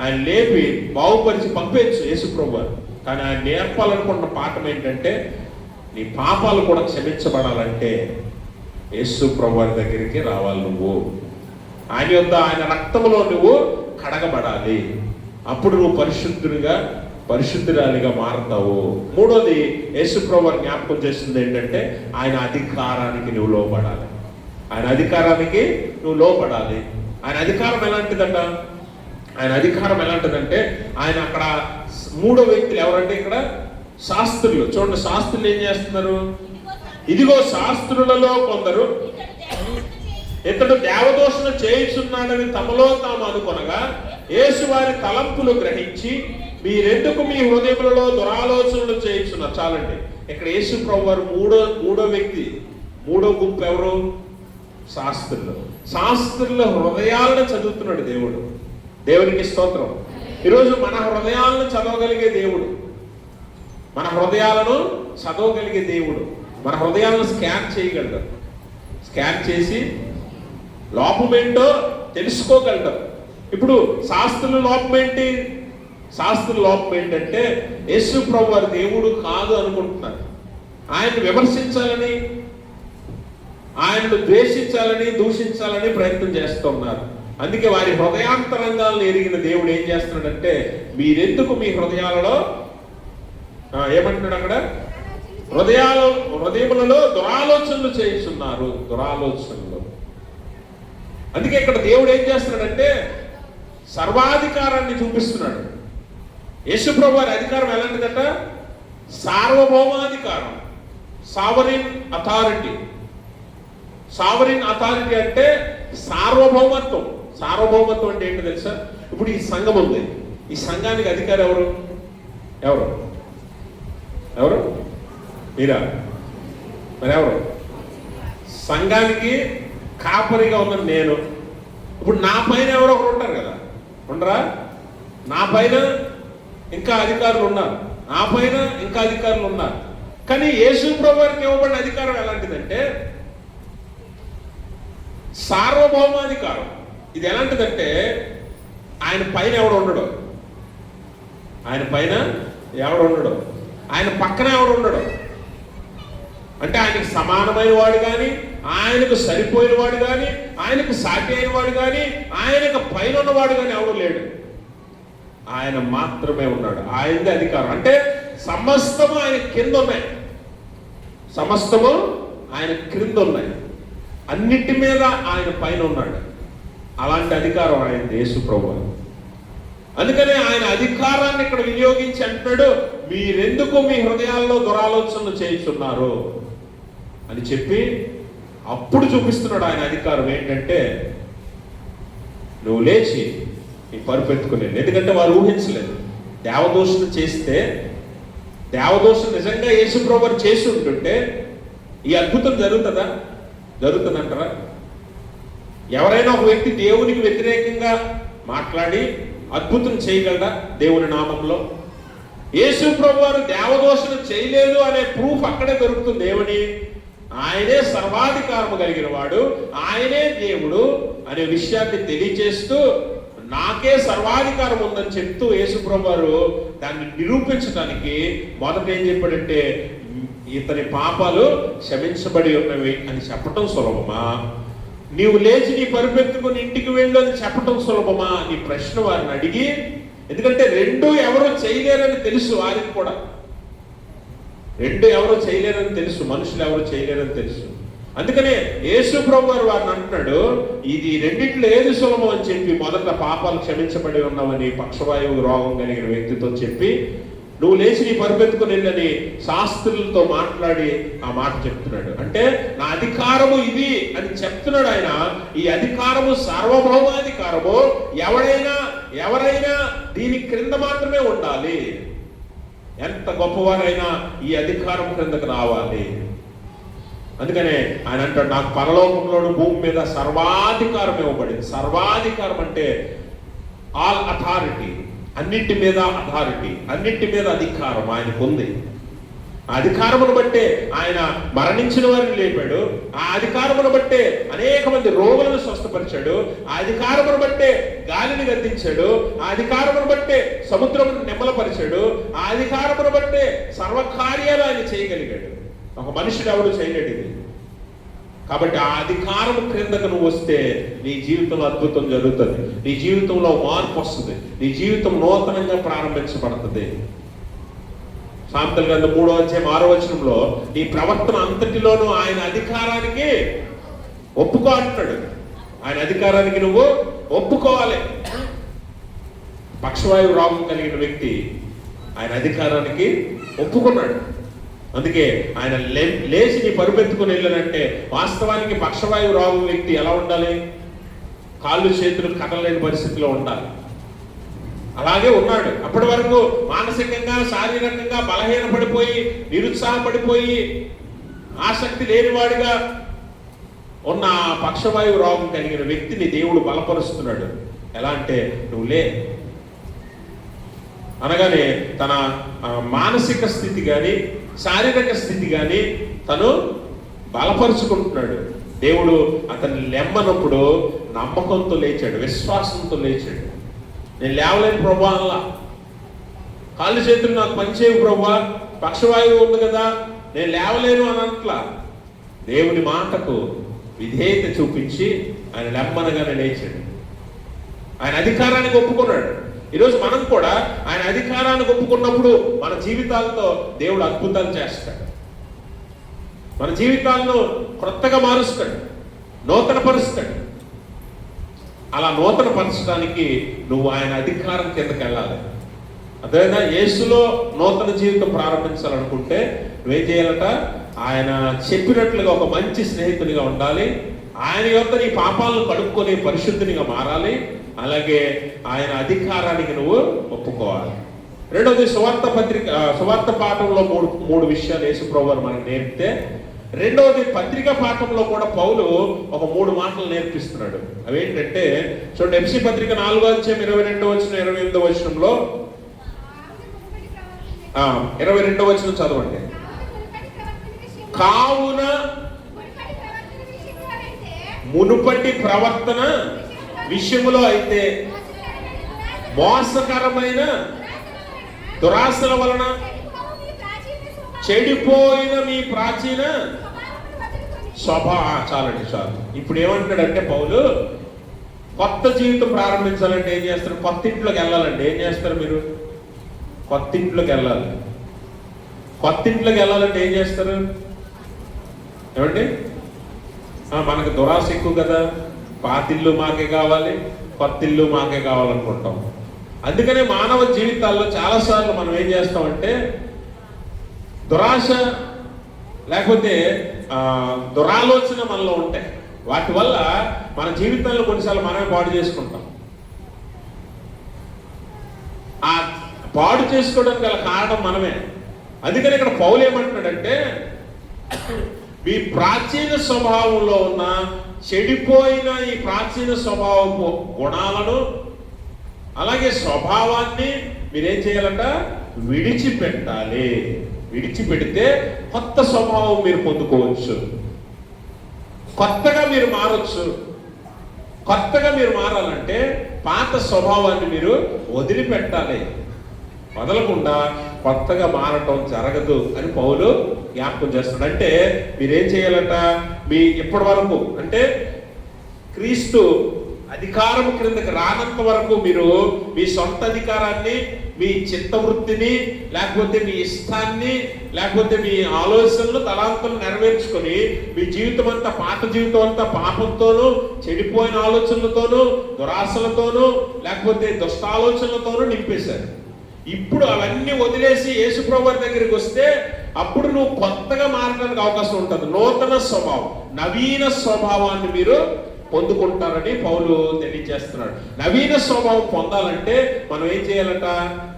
ఆయన లేపి బాగుపరిచి పంపేయచ్చు యేసు ప్రభు వారు. కానీ ఆయన నేర్పాలనుకున్న పాఠం ఏంటంటే నీ పాపాలు కూడా క్షమించబడాలంటే యేసు ప్రభు వారి దగ్గరికి రావాలి. నువ్వు ఆయన యొద్ద, ఆయన రక్తములో నువ్వు కడగబడాలి. అప్పుడు నువ్వు పరిశుద్ధురాలిగా మారుతావు. మూడోది యేసు ప్రభు వారు జ్ఞాపకం చేస్తుంది ఏంటంటే ఆయన అధికారానికి నువ్వు లోపడాలి. ఆయన అధికారానికి నువ్వు లోపడాలి. ఆయన అధికారం ఎలాంటిదట? ఆయన అధికారం ఎలాంటిదంటే ఆయన అక్కడ మూడో వ్యక్తులు ఎవరంటే ఇక్కడ శాస్త్రులు. చూడండి, శాస్త్రులు ఏం చేస్తున్నారు? ఇదిగో శాస్త్రులలో కొందరు ఇతడు దేవదోషణ చేయుచున్నాడని తమలో తాము అనుకొనగా యేసు వారి తలంపులు గ్రహించి మీరెందుకు మీ హృదయములలో దురాలోచనలు చేయుచున్నారు. చాలండి, ఇక్కడ యేసు ప్రభు వారు మూడో వ్యక్తి, మూడో గుంపు ఎవరు? శాస్త్రులు. శాస్త్రుల హృదయాలను చదువుతున్నాడు దేవుడు. దేవునికి స్తోత్రం. ఈరోజు మన హృదయాలను చదవగలిగే దేవుడు, మన హృదయాలను చదవగలిగే దేవుడు మన హృదయాలను స్కాన్ చేయగలడు. స్కాన్ చేసి లోపమేంటో తెలుసుకోగలడు. ఇప్పుడు శాస్త్రుల లోపం ఏంటి? శాస్త్రుల లోపం ఏంటంటే యేసు ప్రభు వారి దేవుడు కాదు అనుకుంటున్నారు. ఆయన్ని విమర్శించాలని, ఆయనను ద్వేషించాలని, దూషించాలని ప్రయత్నం చేస్తున్నారు. అందుకే వారి హృదయాంతరంగాలను ఎరిగిన దేవుడు ఏం చేస్తున్నాడంటే మీరెందుకు మీ హృదయాలలో ఏమంటున్నాడు అక్కడ? హృదయములలో దురాలోచనలు చేస్తున్నారు. దురాలోచనలు. అందుకే ఇక్కడ దేవుడు ఏం చేస్తున్నాడంటే సర్వాధికారాన్ని చూపిస్తున్నాడు. యేసుప్రభు వారి అధికారం ఎలాంటిదట? సార్వభౌమాధికారం, సావరిన్ అథారిటీ. సావరిన్ అథారిటీ అంటే సార్వభౌమత్వం. సార్వభౌమత్వం అంటే ఏంటో తెలుసా? ఇప్పుడు ఈ సంఘం ఉంది, ఈ సంఘానికి అధికారి ఎవరు? ఎవరు ఎవరు మీరా? మరి ఎవరు? సంఘానికి కాపరిగా ఉన్న నేను. ఇప్పుడు నా పైన ఎవరో ఒకరు ఉంటారు కదా, ఉండరా? నా పైన ఇంకా అధికారులు ఉన్నారు, నా పైన ఇంకా అధికారులు ఉన్నారు. కానీ యేసు ప్రభువుకి ఇవ్వబడిన అధికారం ఎలాంటిదంటే సార్వభౌమాధికారం. ఇది ఎలాంటిదంటే ఆయన పైన ఎవడు ఉండడు, ఆయన పైన ఎవడు ఉండడు, ఆయన పక్కన ఎవడు ఉండడు. అంటే ఆయనకు సమానమైన వాడు కానీ, ఆయనకు సరిపోయిన వాడు కానీ, ఆయనకు సాటి అయిన వాడు కానీ, ఆయనకు పైన ఉన్నవాడు కానీ ఎవడు లేడు. ఆయన మాత్రమే ఉన్నాడు. ఆయనదే అధికారం. అంటే సమస్తము ఆయన కింద ఉన్నాయి, సమస్తము ఆయన క్రింద ఉన్నాయి, అన్నిటి మీద ఆయన పైన ఉన్నాడు. అలాంటి అధికారం ఆయన యేసు ప్రభువు. అందుకనే ఆయన అధికారాన్ని ఇక్కడ వినియోగించి అంటున్నాడు, మీరెందుకు మీ హృదయాల్లో దురాలోచనలు చేయిస్తున్నారు అని చెప్పి అప్పుడు చూపిస్తున్నాడు ఆయన అధికారం. ఏంటంటే నువ్వు లేచి నీ పరుపెత్తుకునే. ఎందుకంటే వారు ఊహించలేదు. దేవదోషణ చేస్తే, దేవదోషణ నిజంగా యేసు ప్రభువు చేసి ఉంటుంటే ఈ అద్భుతం జరుగుతుందా? జరుగుతుందంటారా? ఎవరైనా ఒక వ్యక్తి దేవునికి వ్యతిరేకంగా మాట్లాడి అద్భుతం చేయగలరా దేవుని నామంలో? యేసు ప్రభువారు దేవదోషణ చేయలేదు అనే ప్రూఫ్ అక్కడే దొరుకుతుంది. దేవుని ఆయనే సర్వాధికారము కలిగిన వాడు, ఆయనే దేవుడు అనే విషయాన్ని తెలియజేస్తూ నాకే సర్వాధికారం ఉందని చెప్తూ యేసు ప్రభువారు దాన్ని నిరూపించడానికి మొదట ఏం చెప్పాడంటే ఇతని పాపాలు క్షమించబడి ఉన్నవి అని చెప్పటం సులభమా, నీవు లేచి నీ పరుపెత్తుకుని ఇంటికి వెళ్ళు అని చెప్పటం సులభమా అని ప్రశ్న వారిని అడిగి, ఎందుకంటే రెండు ఎవరు చేయలేరని తెలుసు వారికి కూడా, రెండు ఎవరు చేయలేరని తెలుసు, మనుషులు ఎవరు చేయలేరని తెలుసు. అందుకనే యేసు ప్రభు వారు వారిని అంటున్నాడు, ఇది రెండిట్లో ఏది సులభం అని చెప్పి మొదట పాపాలు క్షమించబడి ఉన్నామని పక్షవాయువు రోగం కలిగిన వ్యక్తితో చెప్పి, నువ్వు లేచి నీ పరుపెత్తుకుని వెళ్ళని శాస్త్రులతో మాట్లాడి ఆ మాట చెప్తున్నాడు. అంటే నా అధికారము ఇది అని చెప్తున్నాడు ఆయన. ఈ అధికారము సార్వభౌమాధికారము. ఎవరైనా దీని క్రింద మాత్రమే ఉండాలి. ఎంత గొప్పవారైనా ఈ అధికారం క్రిందకు రావాలి. అందుకనే ఆయన అంటాడు, నాకు పరలోకంలోను భూమి మీద సర్వాధికారం ఇవ్వబడింది. సర్వాధికారం అంటే ఆల్ అథారిటీ, అన్నింటి మీద అథారిటీ, అన్నింటి మీద అధికారం ఆయనకు ఉంది. ఆ అధికారమును బట్టే ఆయన మరణించిన వారిని లేపాడు. ఆ అధికారమును బట్టే అనేక మంది రోగులను స్వస్థపరిచాడు. ఆ అధికారమును బట్టే గాలిని గద్దించాడు. ఆ అధికారమును బట్టే సముద్రమును నెమ్మలపరిచాడు. ఆ అధికారమును బట్టే సర్వకార్యాలు ఆయన చేయగలిగాడు. ఒక మనుషుడు ఎవరు చేయలేడు ఇది. కాబట్టి ఆ అధికారం క్రిందకు నువ్వు వస్తే నీ జీవితంలో అద్భుతం జరుగుతుంది, నీ జీవితంలో మార్పు వస్తుంది, నీ జీవితం నూతనంగా ప్రారంభించబడుతుంది. సామెతల గ్రంథం 3వ అధ్యాయం 6వ వచనంలో నీ ప్రవర్తన అంతటిలోనూ ఆయన అధికారానికి ఒప్పుకో అంటున్నాడు. ఆయన అధికారానికి నువ్వు ఒప్పుకోవాలి. పక్షవాయువు రోగం కలిగిన వ్యక్తి ఆయన అధికారానికి ఒప్పుకున్నాడు. అందుకే ఆయన లేచి నీ పరుపెత్తుకుని వెళ్ళానంటే వాస్తవానికి పక్షవాయువు రోగం వ్యక్తి ఎలా ఉండాలి? కాళ్ళు చేతులు కదలలేని పరిస్థితిలో ఉండాలి. అలాగే ఉన్నాడు. అప్పటి వరకు మానసికంగా శారీరకంగా బలహీనపడిపోయి నిరుత్సాహపడిపోయి ఆసక్తి లేనివాడిగా ఉన్న పక్షవాయువు రోగం కలిగిన వ్యక్తిని దేవుడు బలపరుస్తున్నాడు. ఎలా అంటే నువ్వు లే అనగానే తన మానసిక స్థితి కానీ శారీరక స్థితి కానీ తను బలపరుచుకుంటున్నాడు. దేవుడు అతన్ని లెమ్మనప్పుడు నమ్మకంతో లేచాడు, విశ్వాసంతో లేచాడు. నేను లేవలేని ప్రభా అలా, కాళ్ళు చేతులు నాకు పనిచేయవు ప్రభా, పక్షవాయువు ఉంది కదా నేను లేవలేను అని అట్లా దేవుని మాటకు విధేయత చూపించి ఆయన లెమ్మనగానే లేచాడు. ఆయన అధికారానికి ఒప్పుకున్నాడు. ఈరోజు మనం కూడా ఆయన అధికారాన్ని ఒప్పుకున్నప్పుడు మన జీవితాలతో దేవుడు అద్భుతాలు చేస్తాడు. మన జీవితాలను కొత్తగా మారుస్తాడు, నూతన పరుస్తాడు. అలా నూతన పరచడానికి నువ్వు ఆయన అధికారం కిందకి వెళ్ళాలి. అదేనా యేసులో నూతన జీవితం ప్రారంభించాలనుకుంటే నువ్వేం చేయాలట? ఆయన చెప్పినట్లుగా ఒక మంచి స్నేహితునిగా ఉండాలి. ఆయన యొక్క నీ పాపాలను కడుక్కొని పరిశుద్ధునిగా మారాలి. అలాగే ఆయన అధికారానికి నువ్వు ఒప్పుకోవాలి. రెండవది సువార్త పాఠంలో మూడు విషయాలు యేసుప్రభువు వారు మనకు నేర్పితే, రెండవది పత్రిక పాఠంలో కూడా పౌలు ఒక 3 మాటలు నేర్పిస్తున్నాడు. అవేంటంటే చూడండి, ఎఫ్సీ పత్రిక 4:22-28 22 చదవండి. కావున మునుపటి ప్రవర్తన విషయములో అయితే మోసకరమైన దురాశల వలన చెడిపోయిన మీ ప్రాచీన చాలు. ఇప్పుడు ఏమంటాడంటే పౌలు, కొత్త జీవితం ప్రారంభించాలంటే ఏం చేస్తారు? కొత్త ఇంట్లోకి వెళ్ళాలంటే ఏం చేస్తారు మీరు? కొత్త ఇంట్లోకి వెళ్ళాలి. కొత్త ఇంట్లోకి వెళ్ళాలంటే ఏం చేస్తారు? ఏమండి, మనకు దురాశ ఎక్కువ కదా, పాతిల్లు మాకే కావాలి, కొత్త ఇల్లు మాకే కావాలనుకుంటాం. అందుకనే మానవ జీవితాల్లో చాలాసార్లు మనం ఏం చేస్తామంటే దురాశ లేకపోతే దురాలోచన మనలో ఉంటాయి. వాటి వల్ల మన జీవితాల్లో కొన్నిసార్లు మనమే పాడు చేసుకుంటాం. ఆ పాడు చేసుకోవడానికి గల కారణం మనమే. అందుకని ఇక్కడ పౌలు ఏమంటున్నాడంటే, మీ ప్రాచీన స్వభావంలో ఉన్న చెడిపోయిన ఈ ప్రాచీన స్వభావపు గుణాలను అలాగే స్వభావాన్ని మీరేం చేయాలంట? విడిచిపెట్టాలి. విడిచిపెడితే కొత్త స్వభావం మీరు పొందుకోవచ్చు, కొత్తగా మీరు మారొచ్చు. కొత్తగా మీరు మారాలంటే పాత స్వభావాన్ని మీరు వదిలిపెట్టాలి. వదలకుండా కొత్తగా మారటం జరగదు అని పౌలు జ్ఞాపకం చేస్తున్నాడు. అంటే మీరేం చేయాలంట? మీ ఇప్పటి వరకు అంటే క్రీస్తు అధికారం క్రిందకి రానంత వరకు మీరు మీ సొంత అధికారాన్ని, మీ చిత్తవృత్తిని, లేకపోతే మీ ఇష్టాన్ని, లేకపోతే మీ ఆలోచనలు తలాంతలు నెరవేర్చుకొని మీ జీవితం అంతా, పాత జీవితం అంతా పాపంతోనూ, చెడిపోయిన ఆలోచనలతోనూ, దురాశలతోనూ, లేకపోతే దుష్టాలోచనలతోనూ నింపేశారు. ఇప్పుడు అవన్నీ వదిలేసి యేసుప్రభువు దగ్గరికి వస్తే అప్పుడు నువ్వు కొత్తగా మారడానికి అవకాశం ఉంటుంది. నూతన స్వభావం, నవీన స్వభావాన్ని మీరు పొందుకుంటారని పౌలు తెలియజేస్తున్నాడు. నవీన స్వభావం పొందాలంటే మనం ఏం చేయాలంట?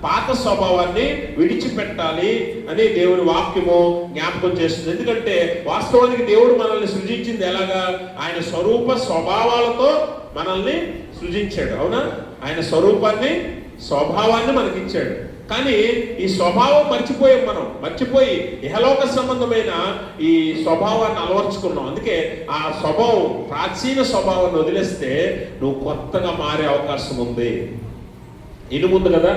పాత స్వభావాన్ని విడిచిపెట్టాలి అని దేవుని వాక్యము జ్ఞాపకం చేస్తుంది. ఎందుకంటే వాస్తవానికి దేవుడు మనల్ని సృజించింది ఎలాగా? ఆయన స్వరూప స్వభావాలతో మనల్ని సృజించాడు. అవునా? ఆయన స్వరూపాన్ని, స్వభావాన్ని మనకిచ్చాడు. కానీ ఈ స్వభావం మర్చిపోయాం. మనం మర్చిపోయి ఇహలోక సంబంధమైన ఈ స్వభావాన్ని అలవర్చుకున్నాం. అందుకే ఆ స్వభావం, ప్రాచీన స్వభావాన్ని వదిలేస్తే నువ్వు కొత్తగా మారే అవకాశం ఉంది. ఇనుము ఉంది కదా,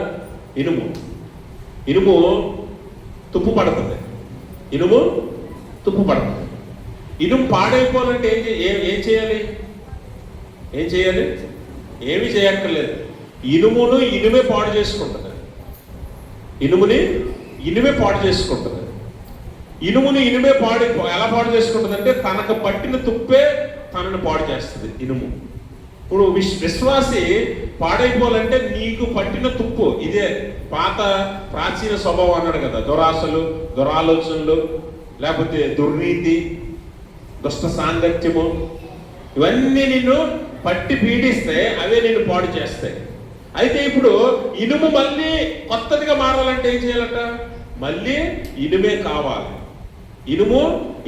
ఇనుము తుప్పు పడుతుంది. ఇనుము తుప్పు పడుతుంది. ఇనుము పాడైపోవాలంటే ఏం చేయాలి? ఏమీ చేయక్కర్లేదు. ఇనుమును ఇనుమే పాడు చేసుకుంటుంది. ఇనుముని ఇనుమే పాడు చేసుకుంటుంది. ఇనుముని ఇనుమే ఎలా పాడు చేసుకుంటుంది అంటే తనకు పట్టిన తుప్పే తనను పాడు చేస్తుంది ఇనుము. ఇప్పుడు విశ్వాసి పాడైపోవాలంటే నీకు పట్టిన తుప్పు ఇదే పాత ప్రాచీన స్వభావం అన్నాడు కదా. దురాశలు, దురాలోచనలు, లేకపోతే దుర్నీతి, దుష్ట సాంగత్యము, ఇవన్నీ నిన్ను పట్టి పీడిస్తే అవే నిన్ను పాడు చేస్తాయి. అయితే ఇప్పుడు ఇనుము మళ్ళీ కొత్తదిగా మారాలంటే ఏం చేయాలట? మళ్ళీ ఇనుమే కావాలి.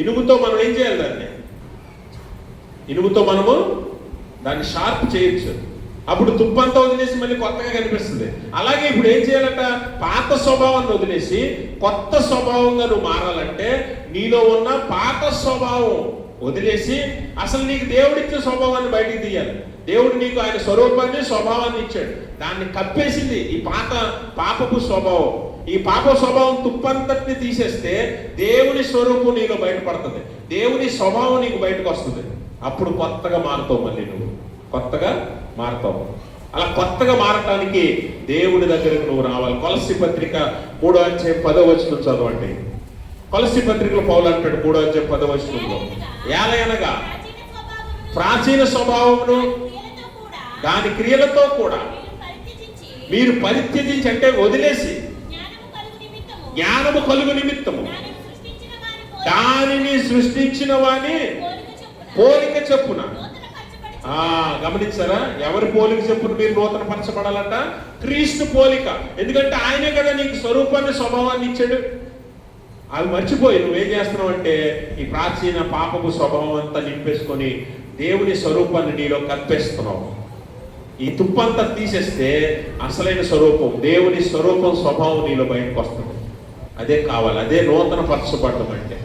ఇనుముతో మనం ఏం చేయాలి? ఇనుముతో మనము దాన్ని షార్ప్ చేయొచ్చు. అప్పుడు తుప్పంతా వదిలేసి మళ్ళీ కొత్తగా కనిపిస్తుంది. అలాగే ఇప్పుడు ఏం చేయాలట? పాత స్వభావాన్ని వదిలేసి కొత్త స్వభావంగా నువ్వు మారాలంటే నీలో ఉన్న పాత స్వభావం వదిలేసి అసలు నీకు దేవుడిచ్చే స్వభావాన్ని బయటికి తీయాలి. దేవుడు నీకు ఆయన స్వరూపాన్ని, స్వభావాన్ని ఇచ్చాడు. దాన్ని కప్పేసింది ఈ పాపపు స్వభావం. ఈ పాప స్వభావం తుప్పంతటిని తీసేస్తే దేవుని స్వరూపం నీలో బయటపడుతుంది. దేవుని స్వభావం నీకు బయటకు వస్తుంది. అప్పుడు కొత్తగా మారుతావు. మళ్ళీ నువ్వు కొత్తగా మారుతావు. అలా కొత్తగా మారటానికి దేవుడి దగ్గరకు నువ్వు రావాలి. కొలస్సీ పత్రిక 3:10 చదవండి. కొలస్సీ పత్రికలో పౌలు అంటాడు 3:10 ఏలయనగా ప్రాచీన స్వభావమును దాని క్రియలతో కూడా మీరు పరిత్యజించి, అంటే వదిలేసి, జ్ఞానము కలుగు నిమిత్తము దానిని సృష్టించిన వాని పోలిక చెప్పున. గమనించారా? ఎవరి పోలిక చెప్పున మీరు నూతన పరచబడాలంట? క్రీస్తు పోలిక. ఎందుకంటే ఆయనే కదా నీకు స్వరూపాన్ని, స్వభావాన్ని ఇచ్చాడు. అవి మర్చిపోయి నువ్వేం చేస్తున్నావు అంటే ఈ ప్రాచీన పాపపు స్వభావం అంతా నింపేసుకొని దేవుని స్వరూపాన్ని నీలో కల్పేస్తున్నావు. ఈ తుప్పంతా తీసేస్తే అసలైన స్వరూపం, దేవుని స్వరూపం, స్వభావం నీలో బయటకు వస్తుంది. అదే కావాలి, అదే నూతన పరచబడడం అంటే.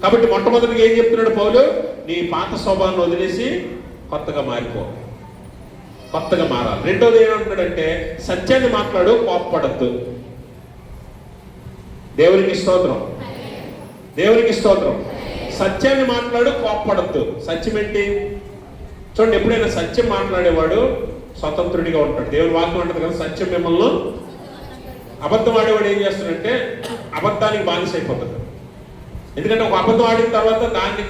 కాబట్టి మొట్టమొదటిగా ఏం చెప్తున్నాడు పౌలు? నీ పాత స్వభావాన్ని వదిలేసి కొత్తగా మారిపో, కొత్తగా మారాలి. రెండోది ఏమంటాడంటే సత్యాన్ని మాట్లాడు, కోప్పడద్దు. దేవునికి స్తోత్రం, దేవునికి స్తోత్రం. సత్యాన్ని మాట్లాడు, కోప్పడద్దు. సత్యం ఏంటి? చూడండి, ఎప్పుడైనా సత్యం మాట్లాడేవాడు స్వతంత్రుడిగా ఉంటాడు. దేవుని వాక్యం అంటది కదా, సత్యం మిమ్మల్ని. అబద్ధం ఆడేవాడు ఏం చేస్తాడంటే అబద్ధానికి బానిస అయిపోతాడు. ఎందుకంటే ఒక అబద్ధం ఆడిన తర్వాత దాన్ని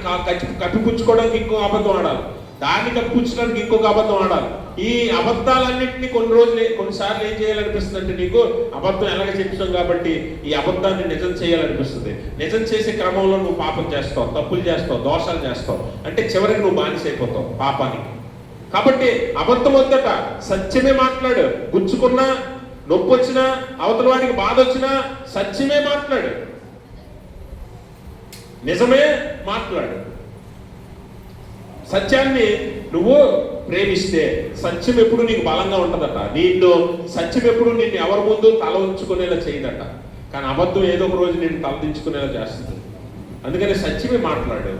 కప్పిపుచ్చుకోవడానికి ఇంకో అబద్ధం ఆడాలి, దాన్ని కప్పిపుచ్చడానికి ఇంకొక అబద్ధం ఆడాలి. ఈ అబద్ధాలన్నింటినీ కొన్నిసార్లు ఏం చేయాలనిపిస్తుంది అంటే నీకు అబద్ధం ఎలాగ చెప్తాం కాబట్టి ఈ అబద్ధాన్ని నిజం చేయాలనిపిస్తుంది. నిజం చేసే క్రమంలో నువ్వు పాపం చేస్తావు, తప్పులు చేస్తావు, దోషాలు చేస్తావు. అంటే చివరికి నువ్వు బానిస అయిపోతావు పాపానికి. కాబట్టి అబద్ధం వద్దట, సత్యమే మాట్లాడు. గుచ్చుకున్నా, నొప్పి వచ్చినా, అవతల వాడికి బాధ వచ్చినా సత్యమే మాట్లాడు, నిజమే మాట్లాడు. సత్యాన్ని నువ్వు ప్రేమిస్తే సత్యం ఎప్పుడు నీకు బలంగా ఉంటుందట. నీళ్ళు సత్యం ఎప్పుడు నిన్ను ఎవరి ముందు తల ఉంచుకునేలా చేయదట. కానీ అబద్ధం ఏదో ఒక రోజు నిన్ను తలదించుకునేలా చేస్తుంది. అందుకని సత్యమే మాట్లాడు.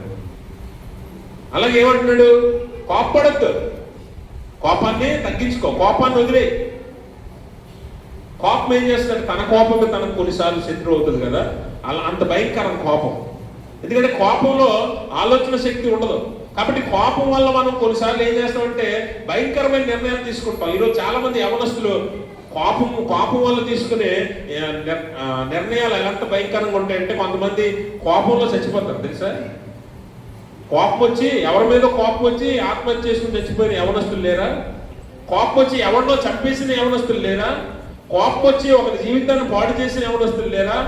అలాగే ఏమంటున్నాడు? కోప్పడద్దు, కోపాన్ని తగ్గించుకో, కోపాన్ని వదిలే. కోపం ఏం చేస్తాడు? తన కోపమే తనకు కొన్నిసార్లు శత్రువు అవుతుంది కదా, అలా అంత భయంకరం కోపం. ఎందుకంటే కోపంలో ఆలోచన శక్తి ఉండదు. కాబట్టి కోపం వల్ల మనం కొన్నిసార్లు ఏం చేస్తామంటే భయంకరమైన నిర్ణయాలు తీసుకుంటాం. ఈరోజు చాలా మంది యవనస్తులు కోపం వల్ల తీసుకునే నిర్ణయాలు ఎంత భయంకరంగా ఉంటాయంటే కొంతమంది కోపంలో చచ్చిపోతారు తెలుసా. కోపం వచ్చి ఎవరి మీద కోపం వచ్చి ఆత్మహత్య చేసుకుని చచ్చిపోయిన యవనస్తులు లేరా? కోపం వచ్చి ఎవరినో చంపేసిన యవనస్తులు లేరా? కోపం వచ్చి ఒకరి జీవితాన్ని పాడు చేసిన యవనస్తులు లేరా?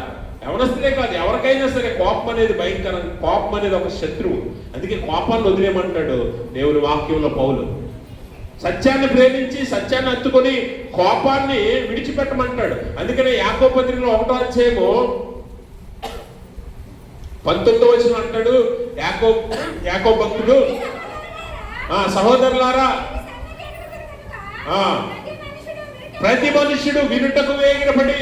యవనస్తులే కాదు, ఎవరికైనా సరే కోపం అనేది భయంకరం. కోపం అనేది ఒక శత్రువు. అందుకే కోపాన్ని వదిలేయమంటాడు దేవుని వాక్యంలో పౌలు. సత్యాన్ని ప్రేమించి సత్యాన్ని హత్తుకొని కోపాన్ని విడిచిపెట్టమంటాడు. అందుకనే యాకోబు పత్రికలో 1వ అధ్యాయము 19వ వచనం అంటాడు యాకోబు భక్తుడు, సహోదరులారా, ప్రతి మనుష్యుడు వినుటకు వేగిరపడి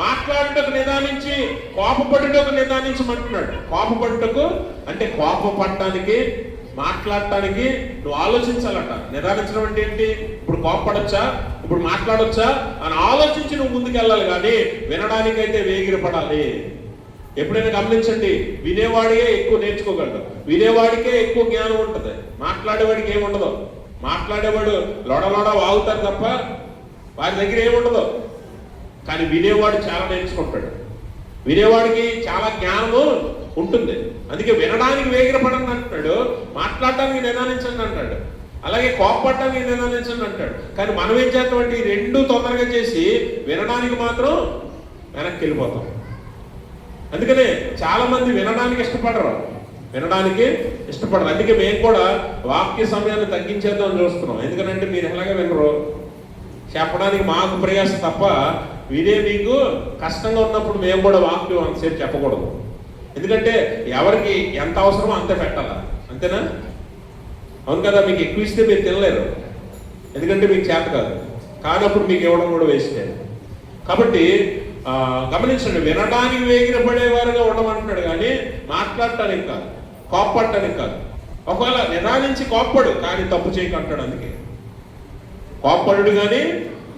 మాట్లాడుటకు నిదానించి కోపపడుటకు నిదానించమంటున్నాడు. కోపపడుటకు అంటే కోపపడటానికి, మాట్లాడటానికి నువ్వు ఆలోచించాలట. నిదానించడం అంటే ఏంటి? ఇప్పుడు కోపపడొచ్చా, ఇప్పుడు మాట్లాడొచ్చా అని ఆలోచించి నువ్వు ముందుకెళ్ళాలి. కానీ వినడానికైతే వేగిరపడాలి. ఎప్పుడైనా గమనించండి, వినేవాడికే ఎక్కువ నేర్చుకోగలడు, వినేవాడికే ఎక్కువ జ్ఞానం ఉంటుంది. మాట్లాడేవాడికి ఏముండదు. మాట్లాడేవాడు లొడలోడ వాగుతారు తప్ప వారి దగ్గర ఏముండదు. కానీ వినేవాడు చాలా నేర్చుకుంటాడు, వినేవాడికి చాలా జ్ఞానము ఉంటుంది. అందుకే వినడానికి వేగిరపడండి అంటాడు, మాట్లాడటానికి నిదానించండి అంటాడు, అలాగే కోపపడటానికి నిదానించండి అంటాడు. కానీ మనం ఏం చేస్తామంటే ఈ రెండు తొందరగా చేసి వినడానికి మాత్రం వెనక్కి వెళ్ళిపోతాం. అందుకనే చాలా మంది వినడానికి ఇష్టపడరు, వినడానికి ఇష్టపడరు. అందుకే మేము కూడా వాక్య సమయాన్ని తగ్గించేద్దామని చూస్తున్నాం. ఎందుకంటే మీరు ఎలాగే వినరు, చెప్పడానికి మాకు ప్రయాసం తప్ప వినే మీకు కష్టంగా ఉన్నప్పుడు మేము కూడా వాక్యం అంతసేపు చెప్పకూడదు. ఎందుకంటే ఎవరికి ఎంత అవసరమో అంతే పెట్టాలా, అంతేనా? అవును కదా. మీకు ఎక్కువ ఇస్తే మీరు తినలేరు, ఎందుకంటే మీకు చేత కాదు. కానప్పుడు మీకు ఇవ్వడం కూడా వేస్తే. కాబట్టి గమనించండి, వినడానికి వేగిరపడేవారుగా ఉండమంటున్నాడు, కానీ మాట్లాడటానికి కాదు, కోప్పడటానికి కాదు. ఒకవేళ నిదానించి కోప్పడు, కానీ తప్పు చేయకంటాడు. అందుకే కోప్పడు కానీ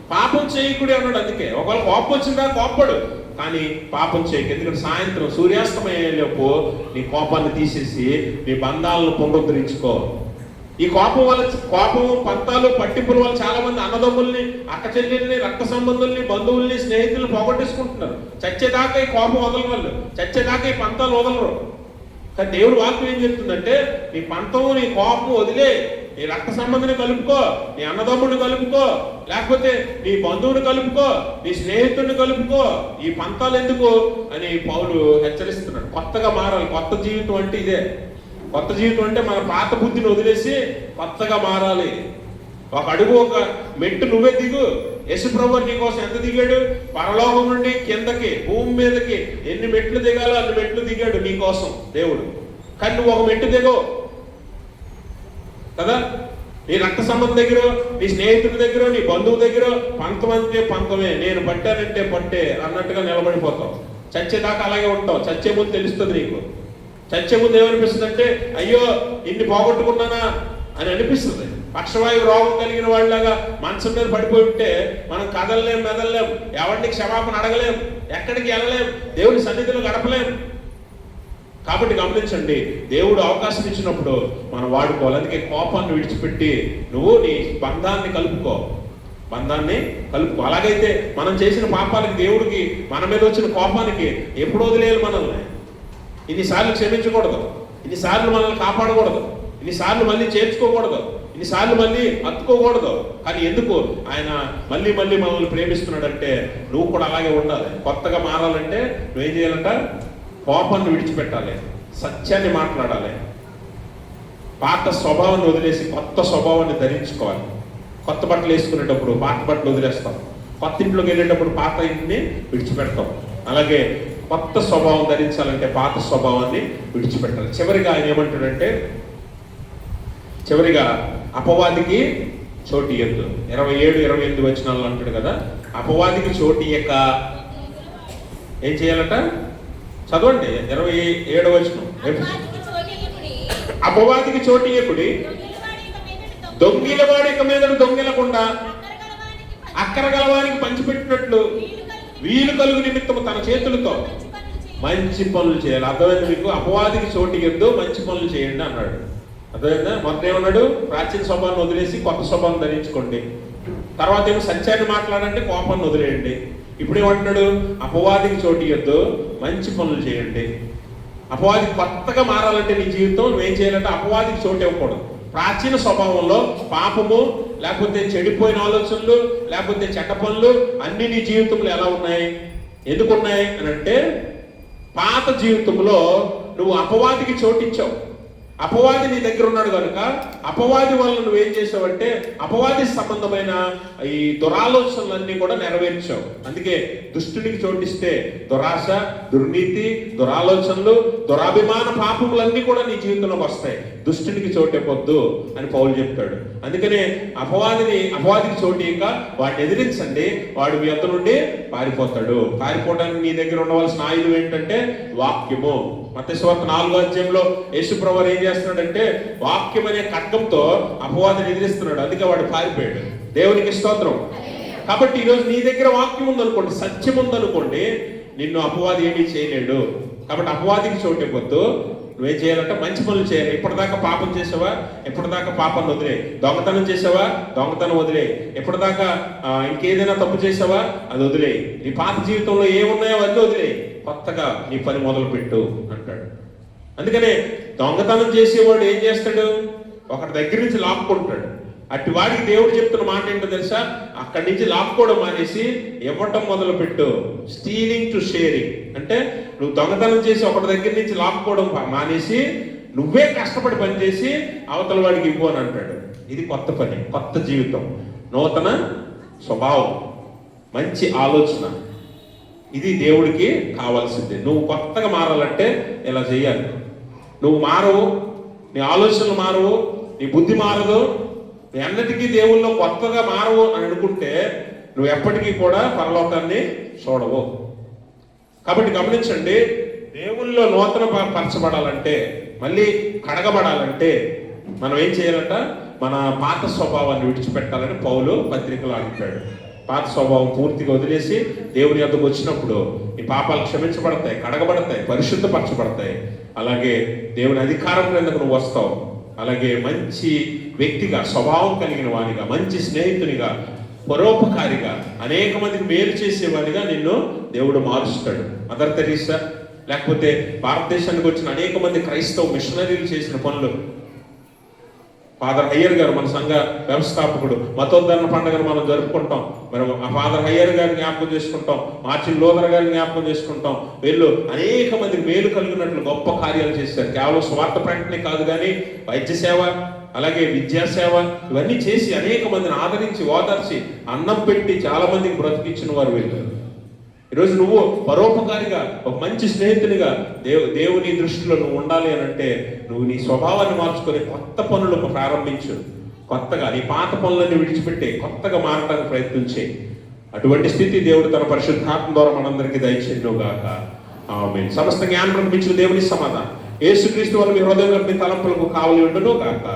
పాపం చేయకుడి అన్నాడు. అందుకే ఒకవేళ కోపం వచ్చిందా కోప్పడు, కానీ పాపం చేయకు. ఎందుకంటే సాయంత్రం సూర్యాస్తమయ్యేలోపు నీ కోపాన్ని తీసేసి నీ బంధాలను పునరుద్ధరించుకో. ఈ కోపం పంతాలు పట్టింపుల వల్ల చాలా మంది అన్నదమ్ముల్ని, అక్క చెల్లెల్ని, రక్త సంబంధుల్ని, బంధువుల్ని, స్నేహితుల్ని పోగొట్టేసుకుంటున్నారు. చచ్చేదాకా ఈ కోపం వదలరు వాళ్ళు, చచ్చేదాకా ఈ పంతాలు వదలరు. కానీ దేవుడు వాక్యం ఏం చెప్తుందంటే నీ పంతం, నీ కోపం వదిలే, నీ రక్త సంబంధిని కలుపుకో, నీ అన్నదమ్ముడిని కలుపుకో, లేకపోతే నీ బంధువుని కలుపుకో, నీ స్నేహితుడిని కలుపుకో. ఈ పంతాలు ఎందుకు అని పౌలు హెచ్చరిస్తున్నాడు. కొత్తగా మారాలి. కొత్త జీవితం అంటే ఇదే. కొత్త జీవితం అంటే మన పాత బుద్ధిని వదిలేసి కొత్తగా మారాలి. ఒక అడుగు, ఒక మెట్టు నువ్వే దిగు. యేసుప్రభు నీ కోసం ఎంత దిగాడు? పరలోకం నుండి కిందకి, భూమి మీదకి ఎన్ని మెట్లు దిగాలో అన్ని మెట్లు దిగాడు నీ కోసం దేవుడు. కానీ నువ్వు ఒక మెట్టు దిగవు కదా. నీ రక్త సంబంధం దగ్గర, నీ స్నేహితుడి దగ్గర, నీ బంధువు దగ్గర పంతమంటే పంతమే, నేను పట్టానంటే పట్టే అన్నట్టుగా నిలబడిపోతావు. చచ్చేదాకా అలాగే ఉంటావు. చచ్చే ముందు తెలుస్తుంది నీకు. చచ్చే ముందు ఏమనిపిస్తుంది అంటే, అయ్యో ఇన్ని పోగొట్టుకున్నానా అని అనిపిస్తుంది. పక్షవాయు రోగం కలిగిన వాళ్ళలాగా మనసు మీద పడిపోయి ఉంటే మనం కదలలేం, మెదలలేం, ఎవరిని క్షమాపణ అడగలేం, ఎక్కడికి వెళ్ళలేం, దేవుడి సన్నిధిలో గడపలేం. కాబట్టి గమనించండి, దేవుడు అవకాశం ఇచ్చినప్పుడు మనం వాడుకోవాలి. అందుకే కోపాన్ని విడిచిపెట్టి నువ్వు నీ బంధాన్ని కలుపుకో. అలాగైతే మనం చేసిన పాపాలకి, దేవుడికి మన మీద వచ్చిన కోపానికి ఎప్పుడు వదిలేయాలి మనల్ని? ఇన్నిసార్లు క్షమించకూడదు, ఇన్నిసార్లు మనల్ని కాపాడకూడదు, ఇన్నిసార్లు మళ్ళీ చేర్చుకోకూడదు, ఇన్నిసార్లు మళ్ళీ హత్తుకోకూడదు. కానీ ఎందుకు ఆయన మళ్ళీ మళ్ళీ మనల్ని ప్రేమిస్తున్నాడంటే నువ్వు కూడా అలాగే ఉండాలి. కొత్తగా మారాలంటే నువ్వేం చేయాలంట? కోపాన్ని విడిచిపెట్టాలి, సత్యాన్ని మాట్లాడాలి, పాత స్వభావాన్ని వదిలేసి కొత్త స్వభావాన్ని ధరించుకోవాలి. కొత్త బట్టలు వేసుకునేటప్పుడు పాత బట్టలు వదిలేస్తాం, కొత్త ఇంట్లోకి వెళ్ళేటప్పుడు పాత ఇంటిని విడిచిపెడతాం. అలాగే కొత్త స్వభావం ధరించాలంటే పాత స్వభావాన్ని విడిచిపెట్టాలి. చివరిగా ఆయన ఏమంటాడంటే, చివరిగా అపవాదికి చోటు ఇయ్యద్దు. 27-28 వచనాల్లో అంటాడు కదా, అపవాదికి చోటు ఇయ్యక ఏం చేయాలట? చదవండి 27వ వచనం. అపవాదికి చోటు ఇయ్యకుడి, దొంగిలవాడి ఇక మీద దొంగిలకుండా అక్కర గలవానికి పంచిపెట్టినట్లు వీలు కలుగు నిమిత్తము తన చేతులతో మంచి పనులు చేయాలి. అర్థమైంది మీకు? అపవాదికి చోటు ఇయ్యద్దు, మంచి పనులు చేయండి అన్నాడు. అర్థమైందా? మొదట ఏమన్నాడు? ప్రాచీన స్వభావాన్ని వదిలేసి కొత్త స్వభావం ధరించుకోండి. తర్వాత ఏమో సత్యాన్ని మాట్లాడంటే కోపాన్ని వదిలేయండి. ఇప్పుడు ఏమంటున్నాడు? అపవాదికి చోటు ఇయ్యద్దు, మంచి పనులు చేయండి. అపవాదికి కొత్తగా మారాలంటే నీ జీవితం నువ్వేం చేయాలంటే అపవాదికి చోటు ఇవ్వకూడదు. ప్రాచీన స్వభావంలో పాపము, లేకపోతే చెడిపోయిన ఆలోచనలు, లేకపోతే చెడ్డ పనులు అన్ని నీ జీవితంలో ఎలా ఉన్నాయి? ఎందుకు ఉన్నాయి అని అంటే, పాత జీవితంలో నువ్వు అపవాదికి చోటిచ్చావు. అపవాది నీ దగ్గర ఉన్నాడు కనుక అపవాది వల్ల నువ్వేం చేసావంటే అపవాది సంబంధమైన ఈ దురాలోచనలన్నీ కూడా నెరవేర్చావు. అందుకే దుష్టునికి చోటిస్తే దురాశ, దుర్నీతి, దురాలోచనలు, దురాభిమాన పాపములన్నీ కూడా నీ జీవితంలోకి వస్తాయి. దుష్టునికి చోటివ్వద్దు అని పౌలు చెప్తాడు. అందుకనే అపవాదికి చోటిక వాడిని ఎదిరించండి, వాడు మీ వద్ద నుండి పారిపోతాడు. పారిపోవడానికి నీ దగ్గర ఉండవలసిన ఆయుధం ఏంటంటే వాక్యము. మత్తయి సువార్త 4వ అధ్యాయంలో యేసుప్రభువు ఏం చేస్తున్నాడంటే వాక్యం అనే ఖడ్గంతో అపవాదిని ఎదిరిస్తున్నాడు. అందుకే వాడు పారిపోయాడు. దేవునికి స్తోత్రం. కాబట్టి ఈరోజు నీ దగ్గర వాక్యం ఉందనుకోండి, సత్యం ఉందనుకోండి, నిన్ను అపవాది ఏమీ చేయలేడు. కాబట్టి అపవాదికి చోటు ఇవ్వద్దు. నువ్వేం చేయాలంటే మంచి పనులు చేయాలి. ఎప్పటిదాకా పాపం చేసావా? ఎప్పటిదాకా పాపాన్ని వదిలే. దొంగతనం చేసావా? దొంగతనం వదిలే. ఎప్పటిదాకా ఇంకేదైనా తప్పు చేసావా? అది వదిలే. నీ పాత జీవితంలో ఏమున్నాయో అన్నీ వదిలే, కొత్తగా నీ పని మొదలు పెట్టు అంటాడు. అందుకనే దొంగతనం చేసేవాడు ఏం చేస్తాడు? ఒకటి దగ్గర నుంచి లాక్కుంటాడు. అట్టి వాడికి దేవుడు చెప్తున్న మాట ఏంటో తెలుసా? అక్కడి నుంచి లాక్కోవడం మానేసి ఇవ్వటం మొదలు పెట్టు. స్టీలింగ్ టు షేరింగ్ అంటే నువ్వు దొంగతనం చేసి ఒకటి దగ్గర నుంచి లాక్కోవడం మానేసి నువ్వే కష్టపడి పనిచేసి అవతల వాడికి ఇవ్వు అని అంటాడు. ఇది కొత్త పని, కొత్త జీవితం, నూతన స్వభావం, మంచి ఆలోచన. ఇది దేవుడికి కావాల్సిందే. నువ్వు కొత్తగా మారాలంటే ఇలా చేయాలి. నువ్వు మారవు, నీ ఆలోచనలు మారవు, నీ బుద్ధి మారదు, నీ అన్నిటికీ దేవుల్లో కొత్తగా మారవు అని అనుకుంటే నువ్వు ఎప్పటికీ కూడా పరలోకాన్ని చూడవు. కాబట్టి గమనించండి, దేవుల్లో నూతన పరచబడాలంటే, మళ్ళీ కడగబడాలంటే మనం ఏం చేయాలంట? మన పాత స్వభావాన్ని విడిచిపెట్టాలని పౌలు పత్రికలో అంటాడు. పాత స్వభావం పూర్తిగా వదిలేసి దేవుని యొద్దకు వచ్చినప్పుడు ఈ పాపాలు క్షమించబడతాయి, కడగబడతాయి, పరిశుద్ధపరచబడతాయి. అలాగే దేవుని అధికారం క్రిందకు నువ్వు వస్తావు. అలాగే మంచి వ్యక్తిగా, స్వభావం కలిగిన వానిగా, మంచి స్నేహితునిగా, పరోపకారిగా, అనేక మందికి మేలు చేసేవాడిగా నిన్ను దేవుడు మారుస్తాడు. మదర్ తెరీసా, లేకపోతే భారతదేశానికి వచ్చిన అనేక మంది క్రైస్తవ మిషనరీలు చేసిన పనులు ఫాదర్ హయ్యర్ గారు మన సంఘ వ్యవస్థాపకుడు, మతోద్ధరణ పండుగను మనం జరుపుకుంటాం. మరి ఆ ఫాదర్ హయ్యర్ గారిని జ్ఞాపకం చేసుకుంటాం, మార్టిన్ లూథర్ గారిని జ్ఞాపకం చేసుకుంటాం. వీళ్ళు అనేక మందికి మేలు కలిగినట్లు గొప్ప కార్యాలు చేశారు. కేవలం స్వార్థ ప్రకటనే కాదు కానీ వైద్య సేవ, అలాగే విద్యాసేవ, ఇవన్నీ చేసి అనేక మందిని ఆదరించి ఓదార్చి అన్నం పెట్టి చాలా మందికి బ్రతికించిన వారు వీళ్ళు. ఈరోజు నువ్వు పరోపకారిగా, ఒక మంచి స్నేహితునిగా దేవుని దృష్టిలో నువ్వు ఉండాలి అని అంటే నువ్వు నీ స్వభావాన్ని మార్చుకొని కొత్త పనులు ప్రారంభించు. కొత్తగా నీ పాత పనులన్నీ విడిచిపెట్టి కొత్తగా మారడానికి ప్రయత్నించే అటువంటి స్థితి దేవుడు తన పరిశుద్ధాత్మ ద్వారా మనందరికీ దయచేయుగాక. ఆమేన్. సమస్త జ్ఞానం పంపించిన దేవుని సమాధానం యేసుక్రీస్తు వల్ల మీ హృదయంలో మీ తలంపులకు కావలి ఉండును గాక.